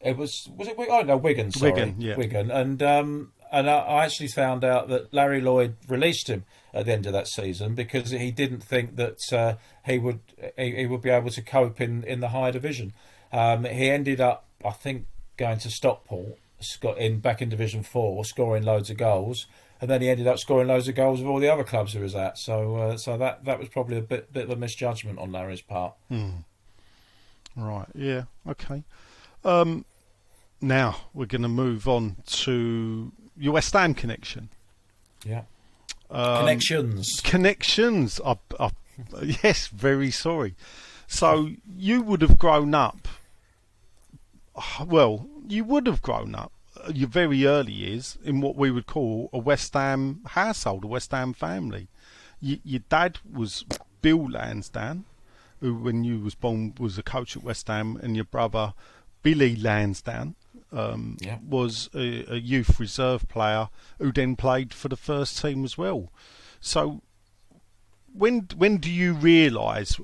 It was it Wigan? Oh no, Wigan. Sorry, Wigan, and I actually found out that Larry Lloyd released him at the end of that season, because he didn't think that he would be able to cope in the higher division. He ended up, I think, going to Stockport, back in Division 4, scoring loads of goals, and then he ended up scoring loads of goals with all the other clubs he was at. So that was probably a bit of a misjudgment on Larry's part. Right. Yeah. Okay. Now we're going to move on to your West Ham connection. Yeah. Connections. Yes, very sorry. So you would have grown up. Well, you would have grown up your very early years in what we would call a West Ham household, a West Ham family. Your dad was Bill Lansdowne, who, when you was born, was a coach at West Ham, and your brother Billy Lansdowne was a youth reserve player who then played for the first team as well. So when do you realise,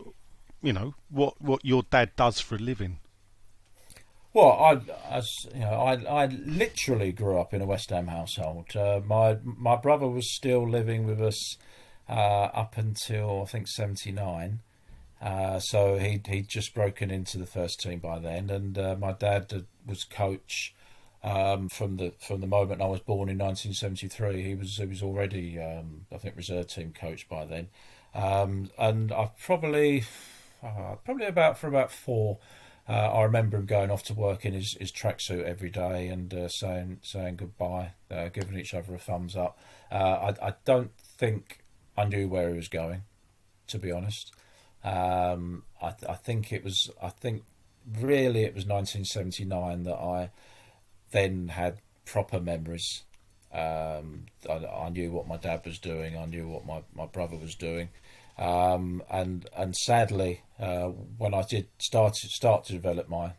you know, what your dad does for a living? Well, I literally grew up in a West Ham household. My brother was still living with us up until I think 79. So he'd just broken into the first team by then, and my dad was coach from the moment I was born in 1973. He was already I think reserve team coach by then, and I probably about 4. I remember him going off to work in his tracksuit every day and saying goodbye, giving each other a thumbs up. I don't think I knew where he was going, to be honest. I think really it was 1979 that I then had proper memories. I knew what my dad was doing. I knew what my brother was doing. And sadly, when I did start to develop my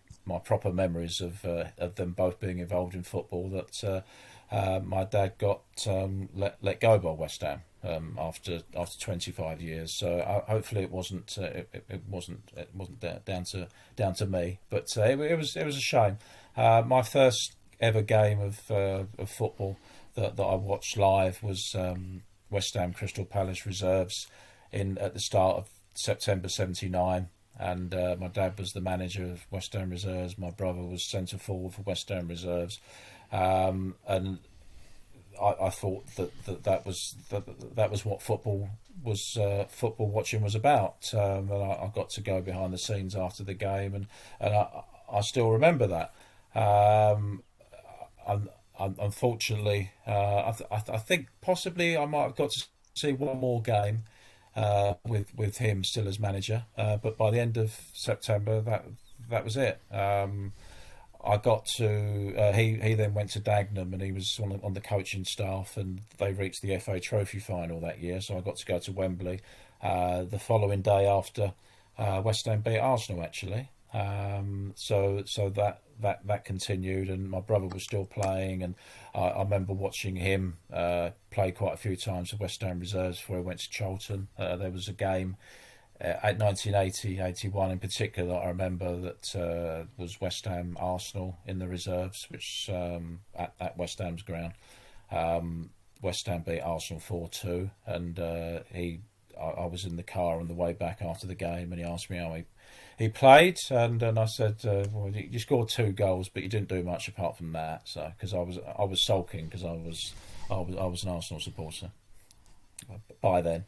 proper memories of them both being involved in football, that my dad got let go by West Ham after 25 years. So hopefully it wasn't down to me, but it was a shame. My first ever game of football that I watched live was West Ham Crystal Palace reserves at the start of September '79. And my dad was the manager of West Ham reserves. My brother was centre forward for West Ham reserves, and I thought that was what football watching was about. And I got to go behind the scenes after the game, and I still remember that. Unfortunately, I think possibly I might have got to see one more game with him still as manager, but by the end of September, that was it. I got to he then went to Dagenham, and he was on the coaching staff, and they reached the FA Trophy final that year. So I got to go to Wembley the following day after West Ham beat Arsenal, actually. So that continued, and my brother was still playing, and I remember watching him play quite a few times for West Ham reserves before he went to Charlton. There was a game at 1980-81 in particular that I remember that was West Ham Arsenal in the reserves, which at West Ham's ground. West Ham beat Arsenal 4-2, and I was in the car on the way back after the game, and he asked me how he played, and I said, well, you scored 2 goals, but you didn't do much apart from that. So because I was sulking because I was an Arsenal supporter by then.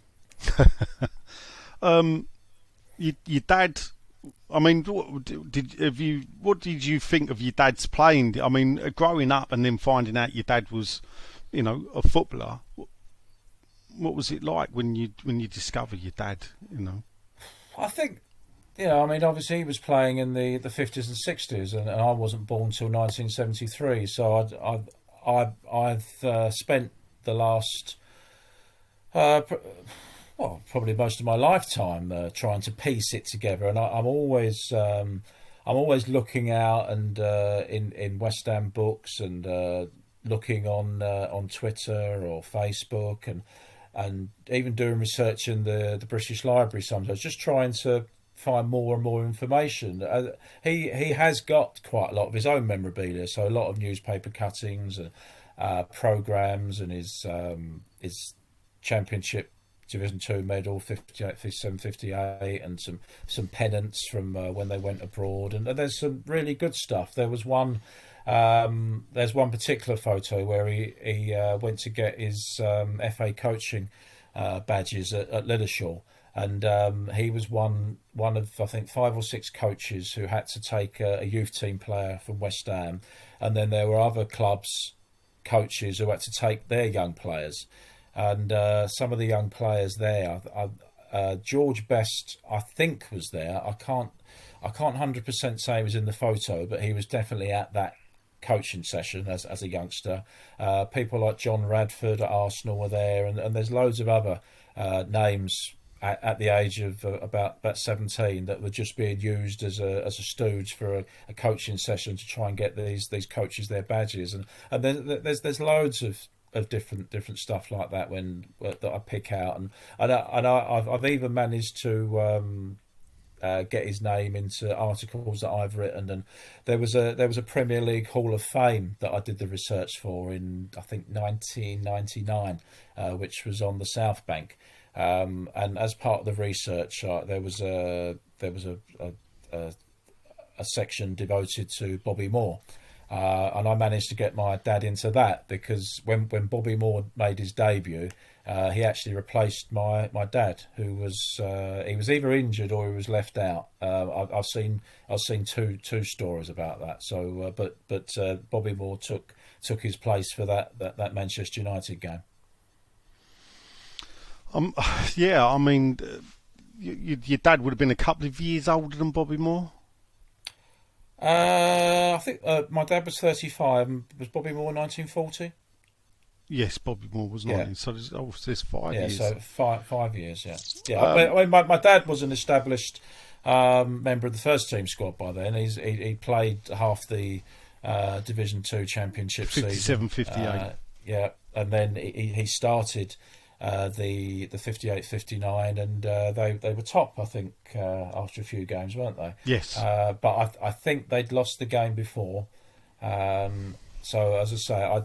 Your dad. I mean, what did you think of your dad's playing? I mean, growing up and then finding out your dad was, a footballer. What was it like when you discovered your dad? I think. Yeah, I mean, obviously he was playing in the 50s and 60s, and I wasn't born till 1973. So I've spent the last, probably most of my lifetime trying to piece it together, and I'm always looking out and in West Ham books and looking on Twitter or Facebook and even doing research in the British Library sometimes, just trying to find more and more information. He has got quite a lot of his own memorabilia, so a lot of newspaper cuttings and programmes, and his Championship Division 2 medal 58, 57, 58, and some pennants from when they went abroad, and there's some really good stuff. There's one particular photo where he went to get his FA coaching badges at Lilleshall. And he was one of, I think, 5 or 6 coaches who had to take a youth team player from West Ham. And then there were other clubs' coaches who had to take their young players. And some of the young players there, George Best, I think, was there. I can't 100% say he was in the photo, but he was definitely at that coaching session as a youngster. People like John Radford at Arsenal were there, and there's loads of other names at the age of about 17 that were just being used as a stooge for a coaching session to try and get these coaches their badges, and there's loads of different stuff like that that I pick out, and I've even managed to get his name into articles that I've written, and there was a Premier League Hall of Fame that I did the research for in, I think, 1999, which was on the South Bank. And as part of the research, there was a section devoted to Bobby Moore, and I managed to get my dad into that because when Bobby Moore made his debut, he actually replaced my dad, who was he was either injured or he was left out. I've seen two stories about that. So, but Bobby Moore took his place for that Manchester United game. Yeah, I mean, your dad would have been a couple of years older than Bobby Moore. I think my dad was 35. Was Bobby Moore 1940? Yes, Bobby Moore was 19. Yeah. So there's 5 years. Yeah, so 5 years. Yeah. I mean, my dad was an established member of the first team squad by then. He played half the Division 2 Championship season. 57-58. Yeah, and then he started the 58-59, and they were top, I think, after a few games, weren't they? Yes. But I think they'd lost the game before. So as I say,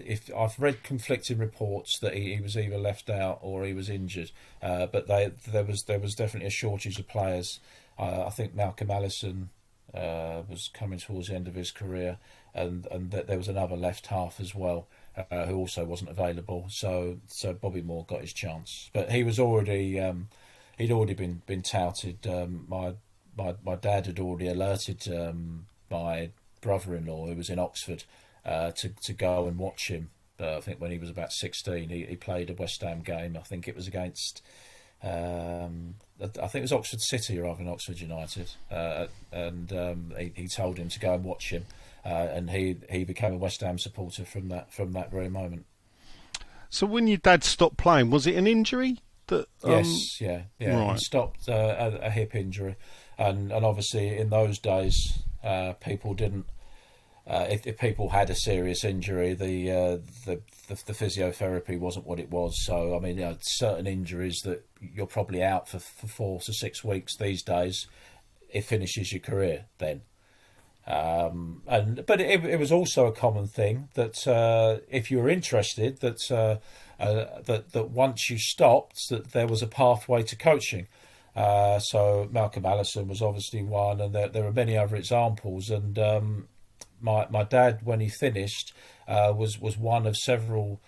if I've read conflicting reports that he was either left out or he was injured, but there was definitely a shortage of players. I think Malcolm Allison was coming towards the end of his career, and that there was another left half as well who also wasn't available. So Bobby Moore got his chance, but he was already he'd already been touted. My dad had already alerted my brother-in-law, who was in Oxford, to go and watch him. I think when he was about 16, he played a West Ham game. I think it was against. I think it was Oxford City rather than Oxford United, and he told him to go and watch him, and he became a West Ham supporter from that very moment. So when your dad stopped playing, was it an injury? Yes, yeah. Right. He stopped a hip injury, and obviously in those days, people didn't. If people had a serious injury, the physiotherapy wasn't what it was. So I mean, certain injuries that you're probably out for 4 to 6 weeks these days, it finishes your career then. But it was also a common thing that if you were interested, that once you stopped, that there was a pathway to coaching. So Malcolm Allison was obviously one, and there are many other examples. And my dad, when he finished, was one of several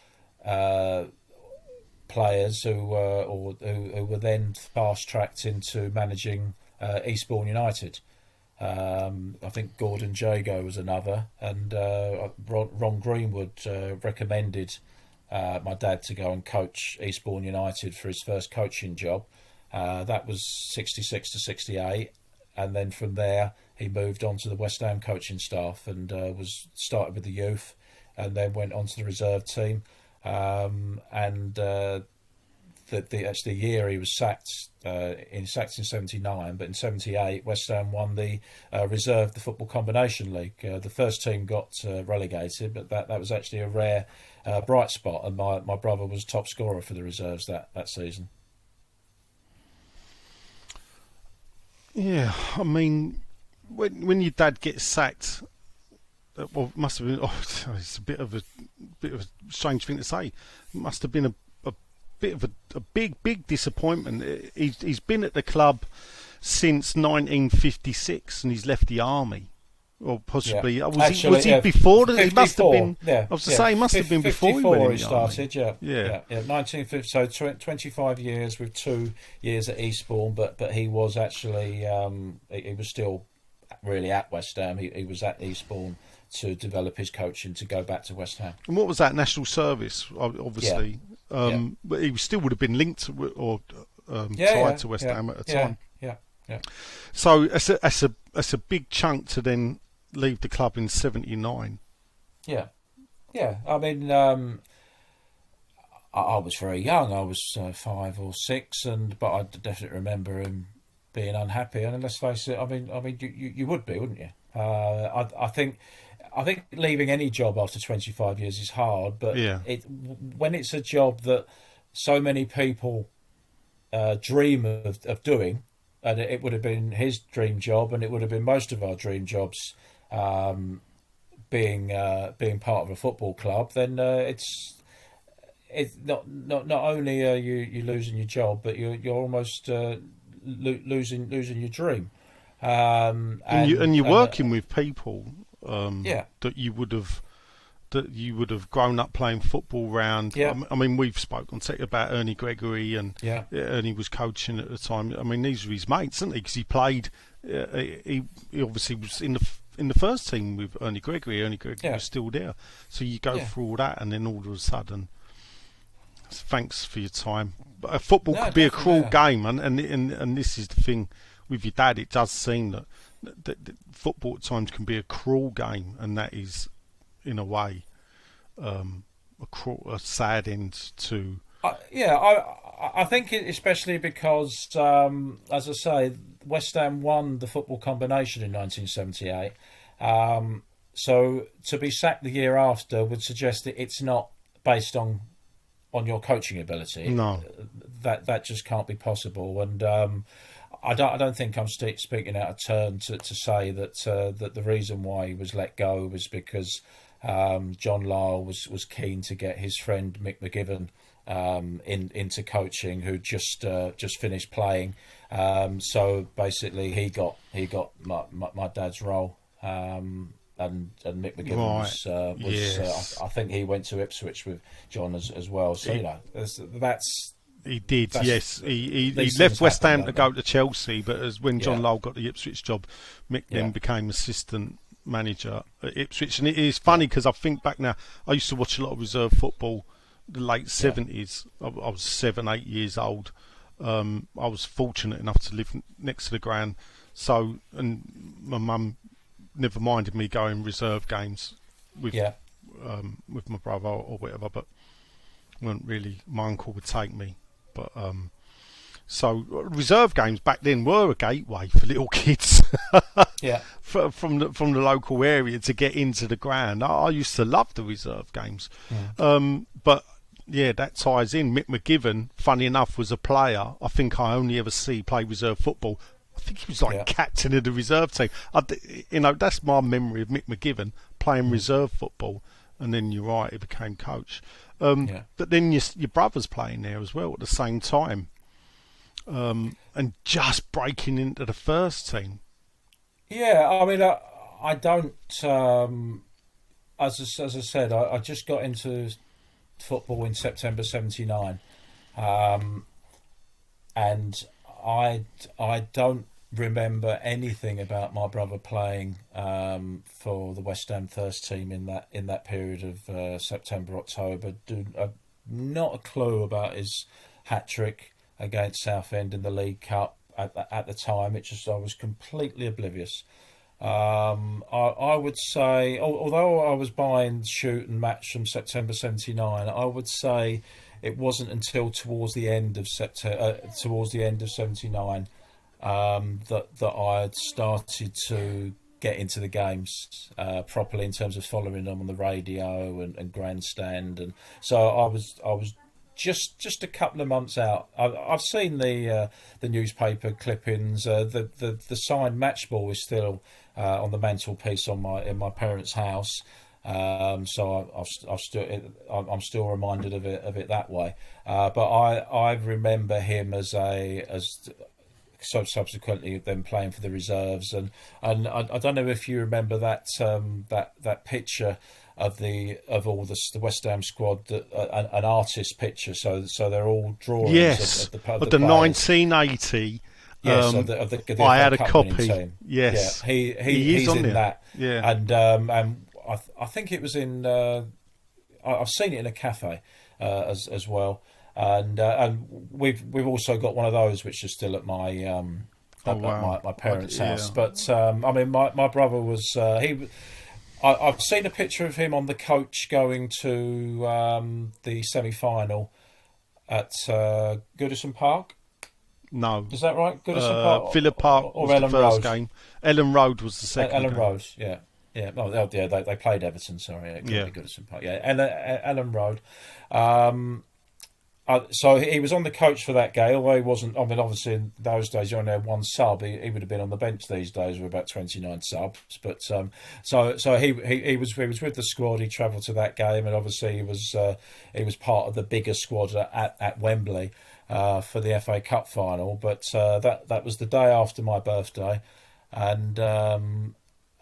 players who were then fast tracked into managing Eastbourne United. I think Gordon Jago was another, and Ron Greenwood recommended my dad to go and coach Eastbourne United for his first coaching job. That was 66 to 68, and then from there he moved on to the West Ham coaching staff and was started with the youth, and then went on to the reserve team. The year he was sacked in 79, but in 78 West Ham won the reserve, the Football Combination League. The first team got relegated, but that was actually a rare bright spot, and my brother was top scorer for the reserves that season. Yeah, I mean, when your dad gets sacked, well, it must have been. Oh, it's a bit of a strange thing to say. It must have been a bit of a big disappointment. He's been at the club since 1956, and he's left the army, or possibly was he before? It must have been. Yeah, I was to say, he must have been before he went in the started. army. Yeah. 1950. So 25 years with 2 years at Eastbourne, but he was actually he was still really at West Ham. He was at Eastbourne to develop his coaching to go back to West Ham. And what was that? National Service, obviously. But he still would have been linked to, or tied to West Ham at the time. Yeah. So that's a big chunk to then leave the club in 79. Yeah. I mean, I was very young. I was 5 or 6, but I definitely remember him being unhappy. And let's face it, I mean, you would be, wouldn't you? I think leaving any job after 25 years is hard, but when it's a job that so many people dream of doing, and it would have been his dream job, and it would have been most of our dream jobs, being part of a football club, then it's not only are you losing your job, but you're almost losing your dream. And you're working with people that you would have grown up playing football round. I mean, we've spoken about Ernie Gregory, and Ernie was coaching at the time. I mean, these were his mates, isn't he? Because he played. He obviously was in the first team with Ernie Gregory. Ernie Gregory was still there, so you go through all that, and then all of a sudden, thanks for your time. But football could be a cruel game, and this is the thing with your dad. It does seem that football at times can be a cruel game, and that is, in a way, a sad end to. I think especially because, as I say, West Ham won the Football Combination in 1978. So to be sacked the year after would suggest that it's not based on your coaching ability. No. That just can't be possible. And I don't think I'm speaking out of turn to say that that the reason why he was let go was because John Lyle was keen to get his friend Mick McGivern into coaching, who just finished playing. So basically, he got my dad's role. And Mick McGivern was I think he went to Ipswich with John as well. So that's. He did, yes. He left West Ham to go to Chelsea, but as when John Lyle got the Ipswich job, Mick then became assistant manager at Ipswich. And it is funny because I think back now, I used to watch a lot of reserve football, the late 70s. I was 7-8 years old. I was fortunate enough to live next to the ground. So, and my mum never minded me going reserve games with my brother or whatever, but weren't really, my uncle would take me. But so reserve games back then were a gateway for little kids. from the local area to get into the ground. I used to love the reserve games. But yeah, that ties in. Mick McGivern, funny enough, was a player I think I only ever see play reserve football. I think he was like captain of the reserve team. That's my memory of Mick McGivern playing reserve football. And then you're right, he became coach. But then your brother's playing there as well at the same time, and just breaking into the first team. Yeah, I mean, I don't. As I said, I just got into football in September '79, and I don't remember anything about my brother playing for the West Ham first team in that period of September, October. Not a clue about his hat trick against Southend in the League Cup at the time. I was completely oblivious. I would say, although I was buying shoot and match from September '79, I would say it wasn't until towards the end of '79 that I had started to get into the games properly in terms of following them on the radio and grandstand, and so I was just a couple of months out. I've seen the newspaper clippings. The signed match ball is still on the mantelpiece in my parents' house. So I'm still reminded of it that way. But I remember him as so subsequently them playing for the reserves, and I don't know if you remember that picture of all the West Ham squad, an artist picture. So they're all drawings of the 1980. Yes, of the I had a Cup copy. Team. Yes, he's in there. That. Yeah, and I think it was in. I've seen it in a cafe as well. And we've also got one of those which is still at my my parents' house. But I mean, my brother was I've seen a picture of him on the coach going to the semi-final at Goodison Park. No, is that right? Goodison Park, Villa Park or was Ellen the first Road? game. Ellen Road was the second. Ellen game. Road, yeah. Yeah, they played Everton. Sorry, it could be Goodison Park. Yeah, Ellen Road. So he was on the coach for that game, although he wasn't. I mean, obviously in those days you only had one sub. He would have been on the bench these days with about 29 subs. But so he was with the squad. He travelled to that game, and obviously he was part of the bigger squad at Wembley for the FA Cup final. But that was the day after my birthday,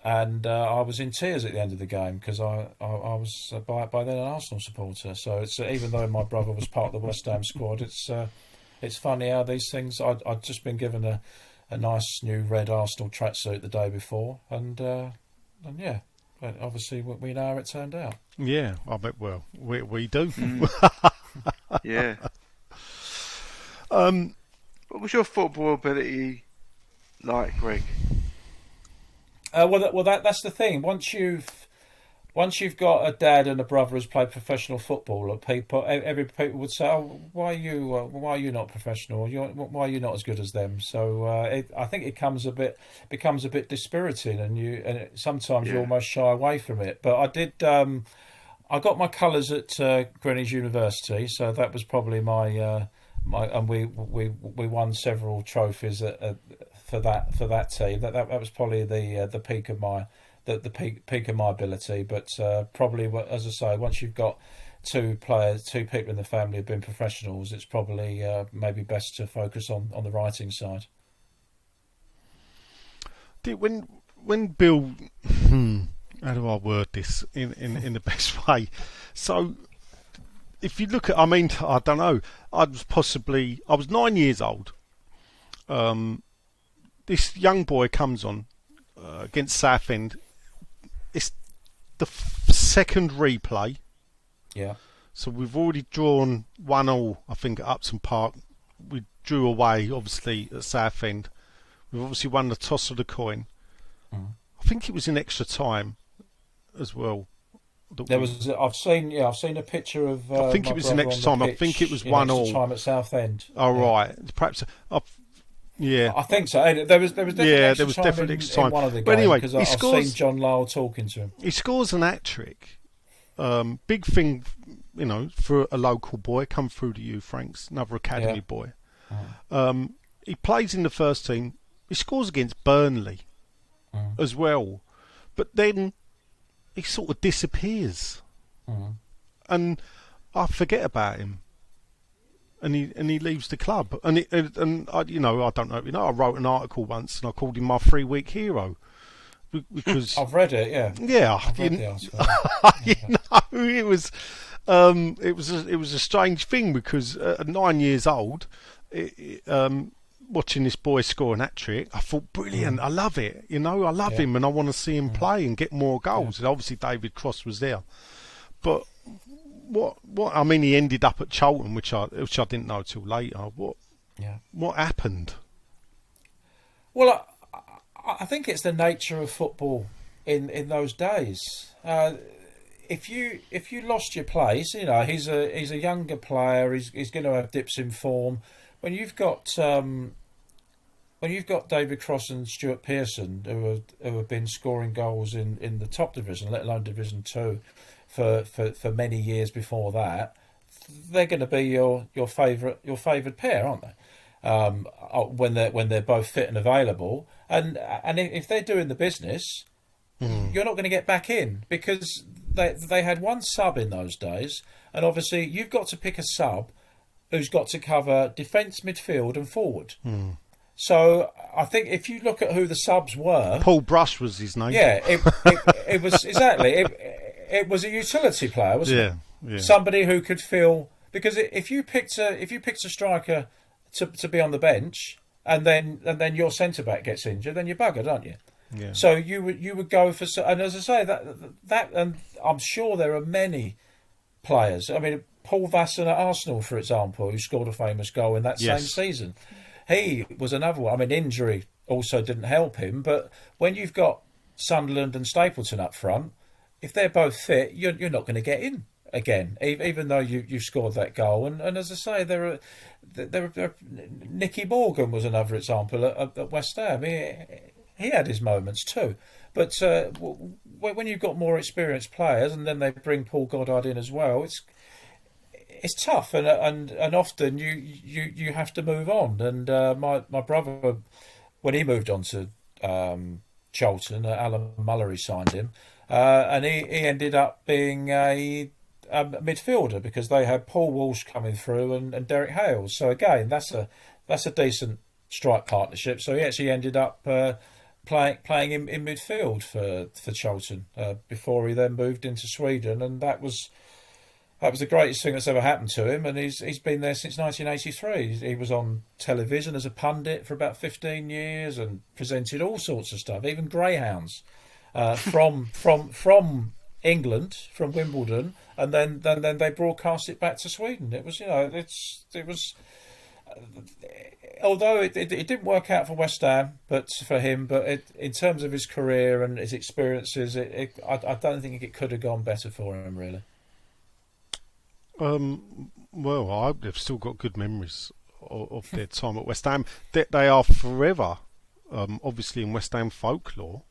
and I was in tears at the end of the game because I was by then an Arsenal supporter. So it's even though my brother was part of the West Ham squad, it's funny how these things. I'd just been given a nice new red Arsenal tracksuit the day before, and yeah, but obviously we know how it turned out. Yeah, I bet. Well, we do. Yeah. What was your football ability like, Greg? Well, that's the thing. Once you've once you've got a dad and a brother who's played professional football, every people would say, "Oh, why are you not professional? Why are you not as good as them?" So I think it becomes a bit dispiriting, sometimes you Yeah. almost shy away from it. But I did. I got my colours at Greenwich University, so that was probably and we won several trophies for that team. That was probably the peak of the peak of my ability. But probably, as I say, once you've got two people in the family who've been professionals, it's probably maybe best to focus on the writing side. When Bill, how do I word this in the best way? So, if you look at, I mean, I don't know. I was 9 years old. This young boy comes on against Southend. It's the second replay. Yeah. So we've already drawn 1-1, I think, at Upton Park. We drew away, obviously, at Southend. We've obviously won the toss of the coin. I think it was in extra time as well. I've seen a picture of. I think it was in extra time. I think it was 1-1 time at Southend. Oh, right. Perhaps. Yeah. I think so. There was definitely extra time in one of the games. But anyway, because I've seen John Lyle talking to him. He scores an hat-trick. Big thing, for a local boy. Come through to you, Franks. Another academy boy. He plays in the first team. He scores against Burnley as well. But then he sort of disappears. And I forget about him. And he leaves the club. And I don't know, I wrote an article once and I called him my 3-week hero. Because I've read it, yeah. Yeah. I've read the article. It was a strange thing because at 9 years old, watching this boy score an hat-trick, I thought, brilliant, I love it. I love him and I want to see him play and get more goals. And obviously David Cross was there. But what I mean, he ended up at Charlton, which I didn't know till later. What happened? Well, I think it's the nature of football in those days. If you lost your place, he's a younger player. He's going to have dips in form. When you've got David Cross and Stuart Pearson who have been scoring goals in the top division, let alone Division 2, for many years before that, they're going to be your favourite pair, aren't they? When they're both fit and available, and if they're doing the business, you're not going to get back in because they had one sub in those days, and obviously you've got to pick a sub who's got to cover defence, midfield, and forward. So I think if you look at who the subs were, Paul Brush was his name. Yeah, it was exactly. It was a utility player, wasn't it? Yeah. Somebody who could fill, because if you picked a striker to be on the bench and then your centre back gets injured, then you're buggered, aren't you? Yeah. So you would go for, and as I say, that and I'm sure there are many players. I mean, Paul Vasson at Arsenal, for example, who scored a famous goal in that same season. He was another one. I mean, injury also didn't help him, but when you've got Sunderland and Stapleton up front, if they're both fit, you're not going to get in again, even though you scored that goal. And as I say, there are Nicky Morgan was another example at West Ham. He had his moments too, but when you've got more experienced players, and then they bring Paul Goddard in as well, it's tough, and often you have to move on. And my brother, when he moved on to Charlton, Alan Mullery signed him, and he ended up being a midfielder because they had Paul Walsh coming through and Derek Hales. So again, that's a decent strike partnership. So he actually ended up playing in midfield for Charlton before he then moved into Sweden, and that was the greatest thing that's ever happened to him. And he's been there since 1983. He was on television as a pundit for about 15 years and presented all sorts of stuff, even greyhounds from England, from Wimbledon, and then they broadcast it back to Sweden. It was although it didn't work out for West Ham, but for him, in terms of his career and his experiences, I don't think it could have gone better for him, really. Well, they've still got good memories of their time at West Ham. They are forever, obviously in West Ham folklore,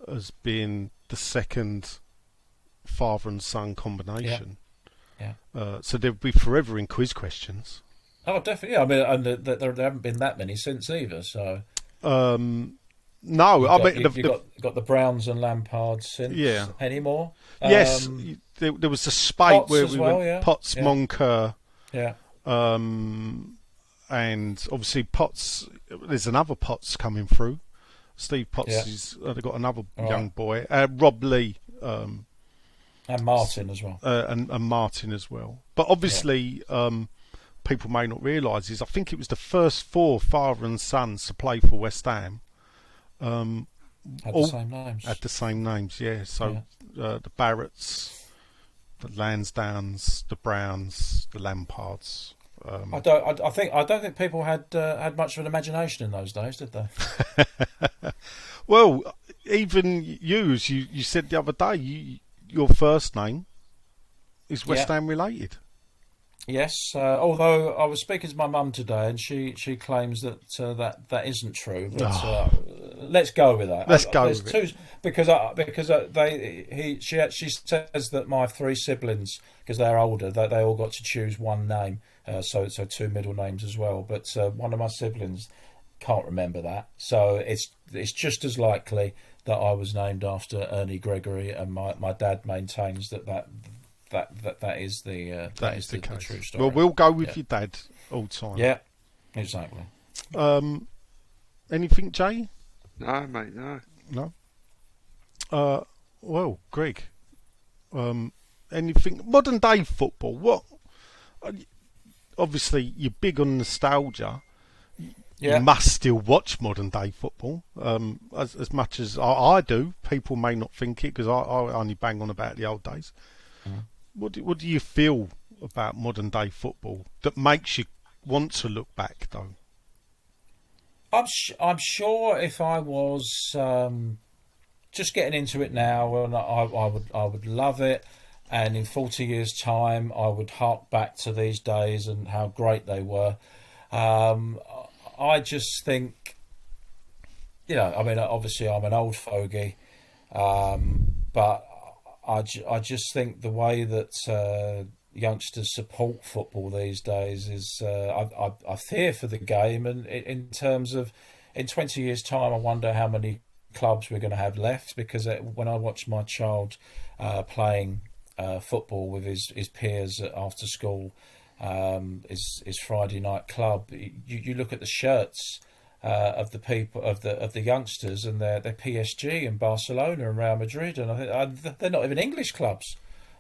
as being the second father and son combination. Yeah. So they'll be forever in quiz questions. Oh, definitely. Yeah, I mean, and there haven't been that many since either. So no, you've got the Browns and Lampards since anymore. Yes, there was a spate Potts where as we well, went Potts, Moncur, yeah, and obviously Potts. There's another Potts coming through. Steve Potts is. They've got another young boy, Rob Lee, and Martin as well, and Martin as well. But obviously, people may not realise is I think it was the first four father and sons to play for West Ham. Had the same names. Had the same names, yeah. So the Barretts, the Lansdownes, the Browns, the Lampards. I don't think people had much of an imagination in those days, did they? Well, even you, as you said the other day, your first name is West Ham related. Yes, although I was speaking to my mum today, and she claims that that isn't true. But let's go with that. Let's go with it. Because she says that my three siblings, because they're older, that they all got to choose one name, so two middle names as well. But one of my siblings can't remember that, so it's just as likely that I was named after Ernie Gregory, and my dad maintains that is the true story. Well, we'll go with your dad all the time. Yeah, exactly. Anything, Jay? No, mate, no. No. Well, Greg. Anything modern day football? What? Obviously, you're big on nostalgia. Yeah. You must still watch modern day football as much as I do. People may not think it because I only bang on about the old days. Mm. What do you feel about modern day football that makes you want to look back, though? I'm sure if I was just getting into it now, and I would love it, and in 40 years' time, I would hark back to these days and how great they were. I just think, I mean, obviously I'm an old fogey, but I just think the way that youngsters support football these days is I fear for the game, and in terms of in 20 years' time, I wonder how many clubs we're going to have left, because when I watch my child playing football with his peers after school, his Friday night club, you look at the shirts of the people of the youngsters, and they're PSG and Barcelona and Real Madrid, and I think they're not even English clubs.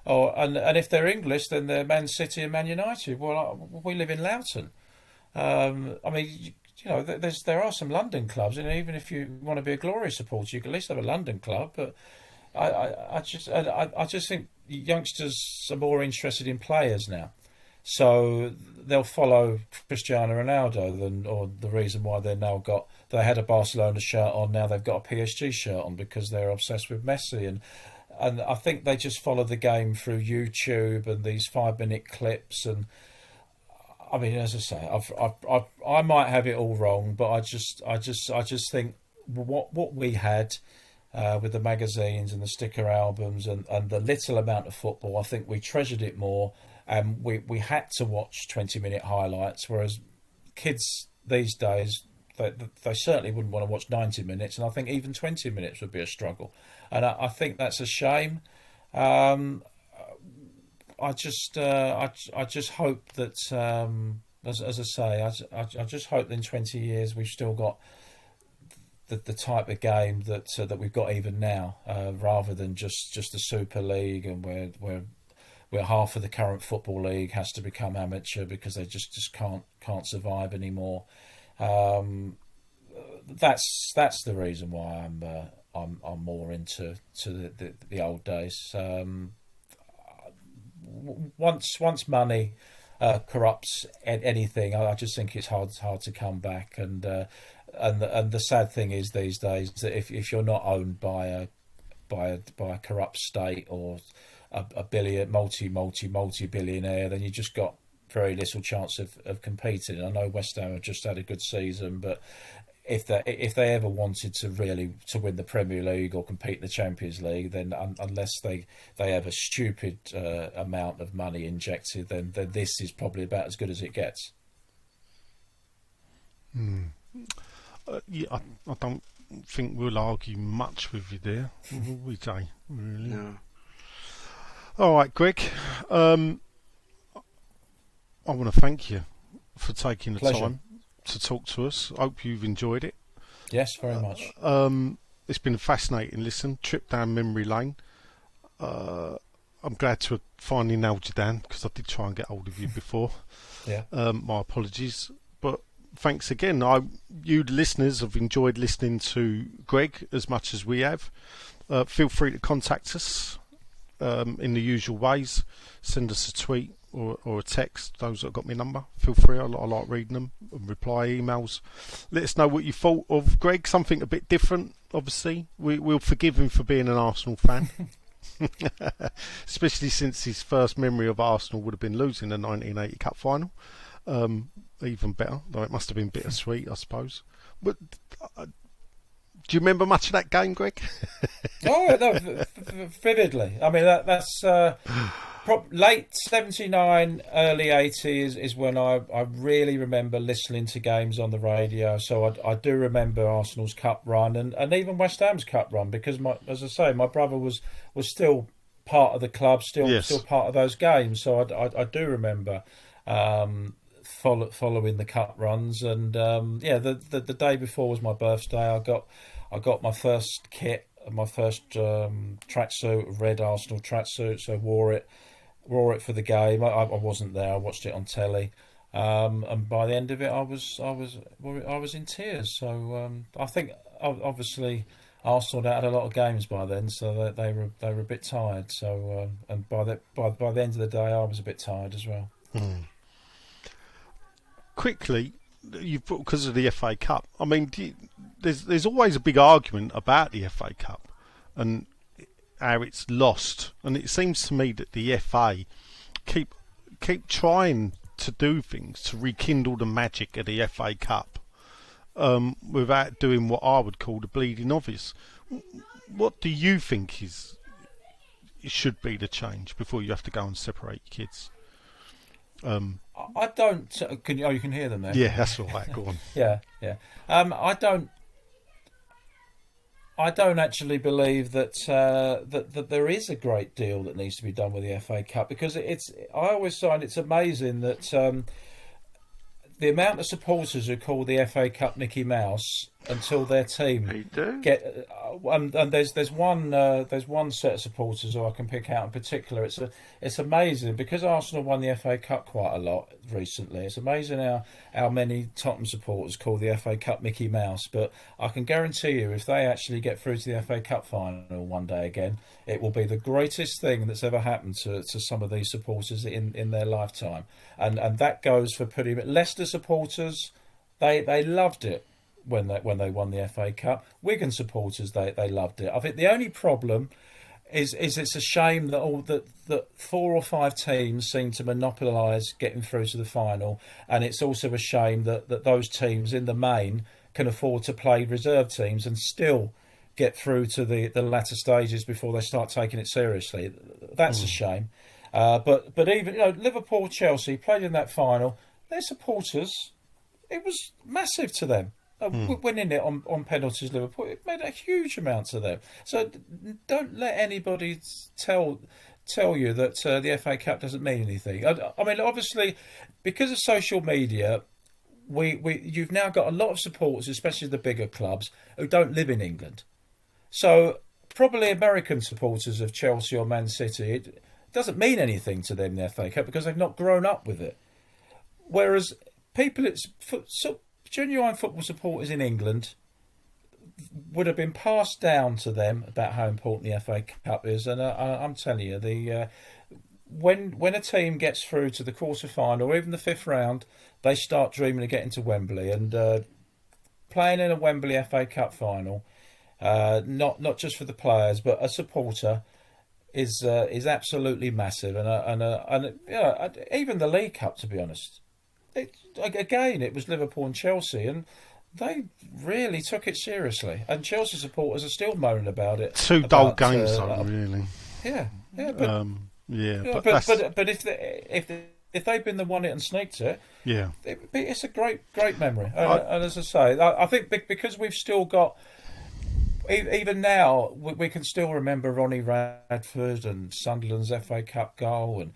And if they're English, then they're Man City and Man United. Well, we live in Loughton. I mean, there are some London clubs, and even if you want to be a Glory supporter, you can at least have a London club. But I just think youngsters are more interested in players now. So they'll follow Cristiano Ronaldo or the reason why they had a Barcelona shirt on, now they've got a PSG shirt on because they're obsessed with Messi, and I think they just follow the game through YouTube and these 5-minute clips. And I mean, as I say, I might have it all wrong, but I just think what we had with the magazines and the sticker albums and the little amount of football, I think we treasured it more. And we had to watch 20-minute highlights, whereas kids these days, they certainly wouldn't want to watch 90 minutes, and I think even 20 minutes would be a struggle. And I think that's a shame. I just hope that, as I say, I just hope that in 20 years we've still got the type of game that we've got even now, rather than just the Super League, and where half of the current football league has to become amateur because they just can't survive anymore. That's the reason why I'm more into the old days. Once money corrupts anything, I just think it's hard to come back. And the sad thing is these days that if you're not owned by a corrupt state or a multi-billionaire, then you just got very little chance of competing. I know West Ham have just had a good season, but if they ever wanted to really to win the Premier League or compete in the Champions League, then unless they have a stupid amount of money injected, then this is probably about as good as it gets. Yeah, I don't think we'll argue much with you there, will we, Jay? Really? No. All right, Greg. I want to thank you for taking the Pleasure. time to talk to us. I hope you've enjoyed it. Yes, very much. It's been a fascinating listen, trip down memory lane. I'm glad to have finally nailed you down, because I did try and get hold of you before. Yeah. My apologies. But thanks again. You, the listeners, have enjoyed listening to Greg as much as we have. Feel free to contact us in the usual ways. Send us a tweet or a text. Those that have got my number, feel free. I like reading them and reply emails. Let us know what you thought of Greg. Something a bit different, obviously. We'll forgive him for being an Arsenal fan. Especially since his first memory of Arsenal would have been losing the 1980 Cup final. Even better, though it must have been bittersweet, I suppose. But do you remember much of that game, Greg? Oh, no, vividly. I mean, that's late 79, early 80s is when I really remember listening to games on the radio. So I do remember Arsenal's cup run and even West Ham's cup run, because as I say, my brother was still part of the club, still part of those games. So I do remember following the cup runs. And the day before was my birthday. I got my first kit, my first tracksuit, red Arsenal tracksuit. So wore it for the game. I wasn't there. I watched it on telly, and by the end of it, I was in tears. So I think obviously Arsenal had a lot of games by then, so they were a bit tired. So and by the end of the day, I was a bit tired as well. Quickly, because of the FA Cup. I mean, there's always a big argument about the FA Cup and how it's lost, and it seems to me that the FA keep trying to do things to rekindle the magic of the FA Cup without doing what I would call the bleeding obvious. What do you think it should be the change before you have to go and separate your kids? I don't. You can hear them there. Yeah, that's all right. Go on. Yeah. I don't actually believe that there is a great deal that needs to be done with the FA Cup, because I always find it's amazing that the amount of supporters who call the FA Cup Mickey Mouse until their team get and there's one set of supporters who I can pick out in particular. It's amazing, because Arsenal won the FA Cup quite a lot recently. It's amazing how many Tottenham supporters call the FA Cup Mickey Mouse. But I can guarantee you, if they actually get through to the FA Cup final one day again, it will be the greatest thing that's ever happened to some of these supporters in their lifetime. And that goes for pretty much Leicester supporters. They loved it when they won the FA Cup. Wigan supporters, they loved it. I think the only problem is it's a shame that 4 or 5 teams seem to monopolise getting through to the final, and it's also a shame that those teams in the main can afford to play reserve teams and still get through to the latter stages before they start taking it seriously. That's a shame. But even Liverpool, Chelsea played in that final. Their supporters, it was massive to them. Winning it on penalties, Liverpool, it made a huge amount to them. So don't let anybody tell you that the FA Cup doesn't mean anything. I mean, obviously, because of social media, you've now got a lot of supporters, especially the bigger clubs, who don't live in England. So probably American supporters of Chelsea or Man City, it doesn't mean anything to them, the FA Cup, because they've not grown up with it. Whereas genuine football supporters in England would have been passed down to them about how important the FA Cup is, and I'm telling you, when a team gets through to the quarter-final or even the fifth round, they start dreaming of getting to Wembley and playing in a Wembley FA Cup final. Not just for the players, but a supporter is absolutely massive, and even the League Cup, to be honest. It was Liverpool and Chelsea, and they really took it seriously. And Chelsea supporters are still moaning about it. Two dull games, though, really. Yeah, but if they've been the one it and sneaked it, it's a great memory. And as I say, I think because we've still got. Even now, we can still remember Ronnie Radford and Sunderland's FA Cup goal, and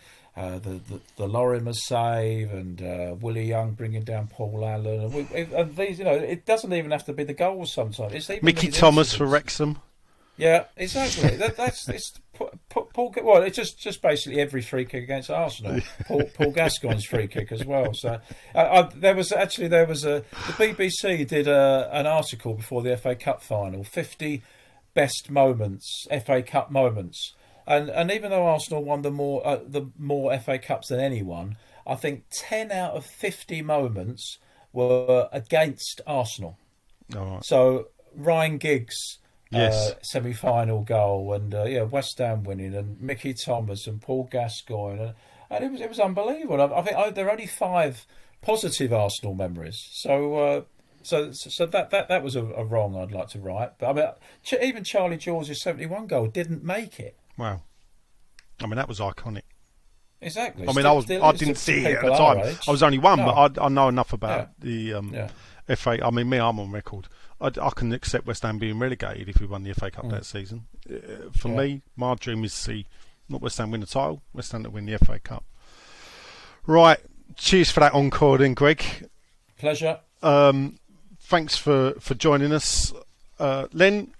the Lorimer save, and Willie Young bringing down Paul Allen, and these, it doesn't even have to be the goals. Sometimes it's even Mickey Thomas for Wrexham. Yeah, exactly. It's Paul. Well, it's just basically every free kick against Arsenal. Paul Gascoigne's free kick as well. So there was the BBC did an article before the FA Cup final, 50 best moments, FA Cup moments, and even though Arsenal won the more FA Cups than anyone, I think 10 out of 50 moments were against Arsenal. All right. So Ryan Giggs. Yes. Semi-final goal, and West Ham winning, and Mickey Thomas and Paul Gascoigne, and it was unbelievable. I think there are only 5 positive Arsenal memories. So that was a wrong I'd like to right. But I mean, even Charlie George's 71 goal didn't make it. Wow. I mean, that was iconic. Exactly. I mean, I didn't see it at the time. I was only one, but I know enough about the FA. I mean, I'm on record. I can accept West Ham being relegated if we won the FA Cup that season. For me, my dream is to see not West Ham win the title, West Ham to win the FA Cup. Right. Cheers for that encore then, Greg. Pleasure. Thanks for joining us. Len,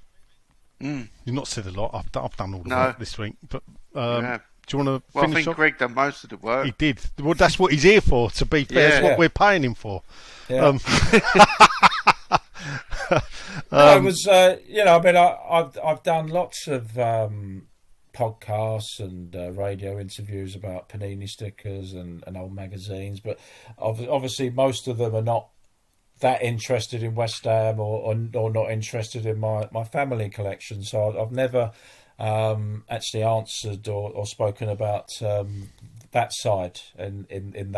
you've not said a lot. I've done all the work this week. But do you want to finish I think off? Greg done most of the work. He did. Well, that's what he's here for, to be fair. That's what we're paying him for. Yeah. It was, I've done lots of podcasts and radio interviews about Panini stickers and old magazines, but obviously most of them are not that interested in West Ham or not interested in my family collection. So I've never actually answered or spoken about that side in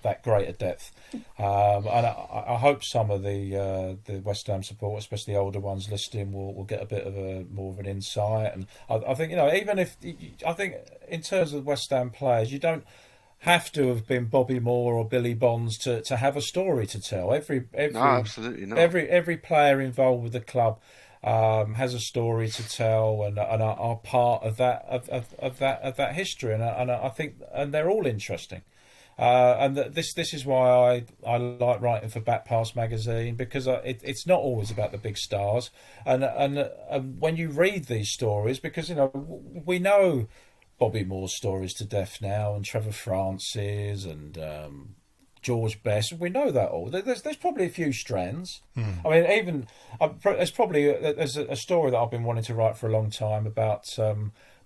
that greater depth. And I hope some of the West Ham support, especially the older ones listening, will get a bit of more of an insight. And I think, even if I think in terms of West Ham players, you don't have to have been Bobby Moore or Billy Bonds to have a story to tell. No, absolutely not. Every player involved with the club has a story to tell and are part of that history. And I think they're all interesting. And this is why I like writing for Back Pass magazine, because it's not always about the big stars. And when you read these stories, because we know Bobby Moore's stories to death now, and Trevor Francis and George Best, we know that all. There's probably a few strands. I mean, there's a story that I've been wanting to write for a long time about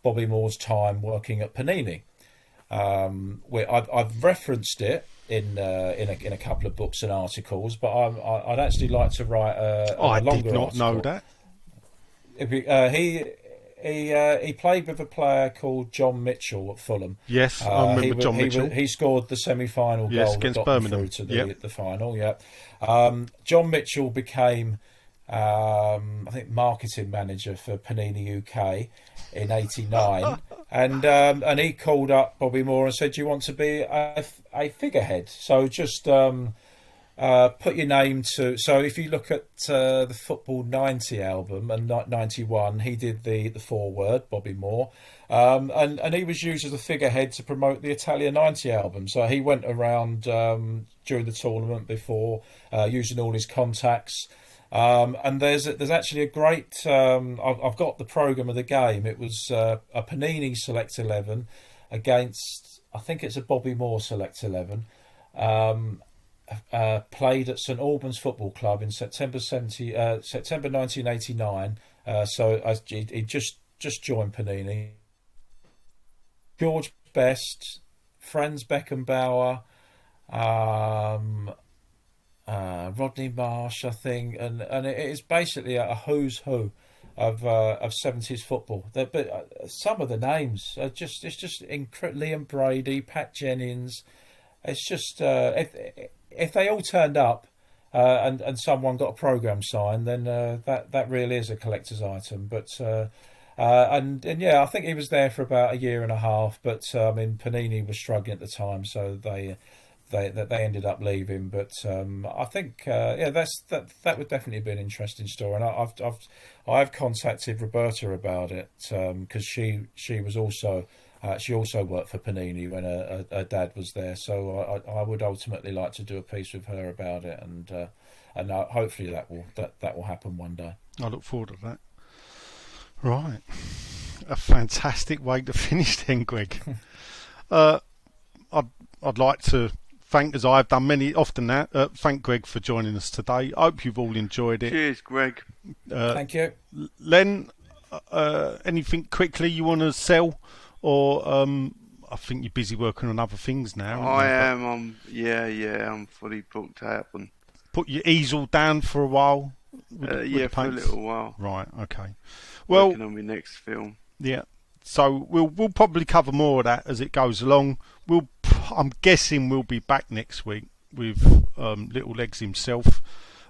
Bobby Moore's time working at Panini. Where I've referenced it in a couple of books and articles, but I'd actually like to write a longer article. I did not know that. He played with a player called John Mitchell at Fulham. Yes, I remember John Mitchell. He scored the semi-final goal against that got Birmingham through to the final. Yeah, John Mitchell became I think marketing manager for Panini UK in '89, and he called up Bobby Moore and said, "Do you want to be a figurehead?" So just put your name to. So if you look at the Football '90 album and '91, he did the foreword, Bobby Moore, and he was used as a figurehead to promote the Italia '90 album. So he went around during the tournament before using all his contacts. And there's actually a great. I've got the programme of the game. It was a Panini Select 11 against, I think it's a Bobby Moore Select 11. Played at St Albans Football Club in September 1989. So he just joined Panini. George Best, Franz Beckenbauer, Rodney Marsh, I think, and it is basically a who's who of 70s football. But some of the names are just Liam Brady, Pat Jennings. It's just if they all turned up and someone got a program signed, then that really is a collector's item. But and yeah, I think he was there for about a year and a half. But Panini was struggling at the time, so they ended up leaving. But I think that would definitely be an interesting story. And I've contacted Roberta about it because she was also she also worked for Panini when her dad was there. So I would ultimately like to do a piece with her about it, and hopefully that will happen one day. I look forward to that. Right, a fantastic way to finish then, Greg. I'd like to thank, as I've done thank Greg for joining us today. I hope you've all enjoyed it. Cheers, Greg. Thank you. Len, anything quickly you want to sell? Or I think you're busy working on other things now. I am. I'm fully booked out. And put your easel down for a while? For a little while. Right, okay. Well, working on my next film. Yeah. So we'll probably cover more of that as it goes along. I'm guessing we'll be back next week with Little Legs himself,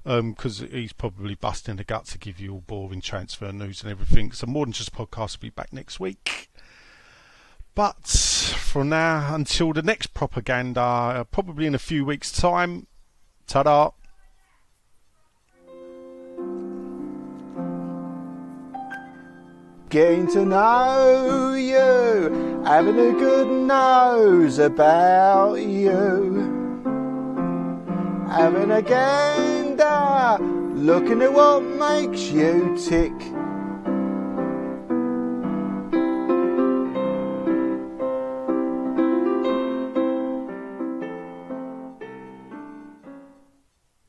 because he's probably busting the gut to give you all boring transfer news and everything. So More Than Just a Podcast will be back next week. But for now, until the next propaganda, probably in a few weeks' time, ta-da. Getting to know you, having a good nose about you, having a gander, looking at what makes you tick.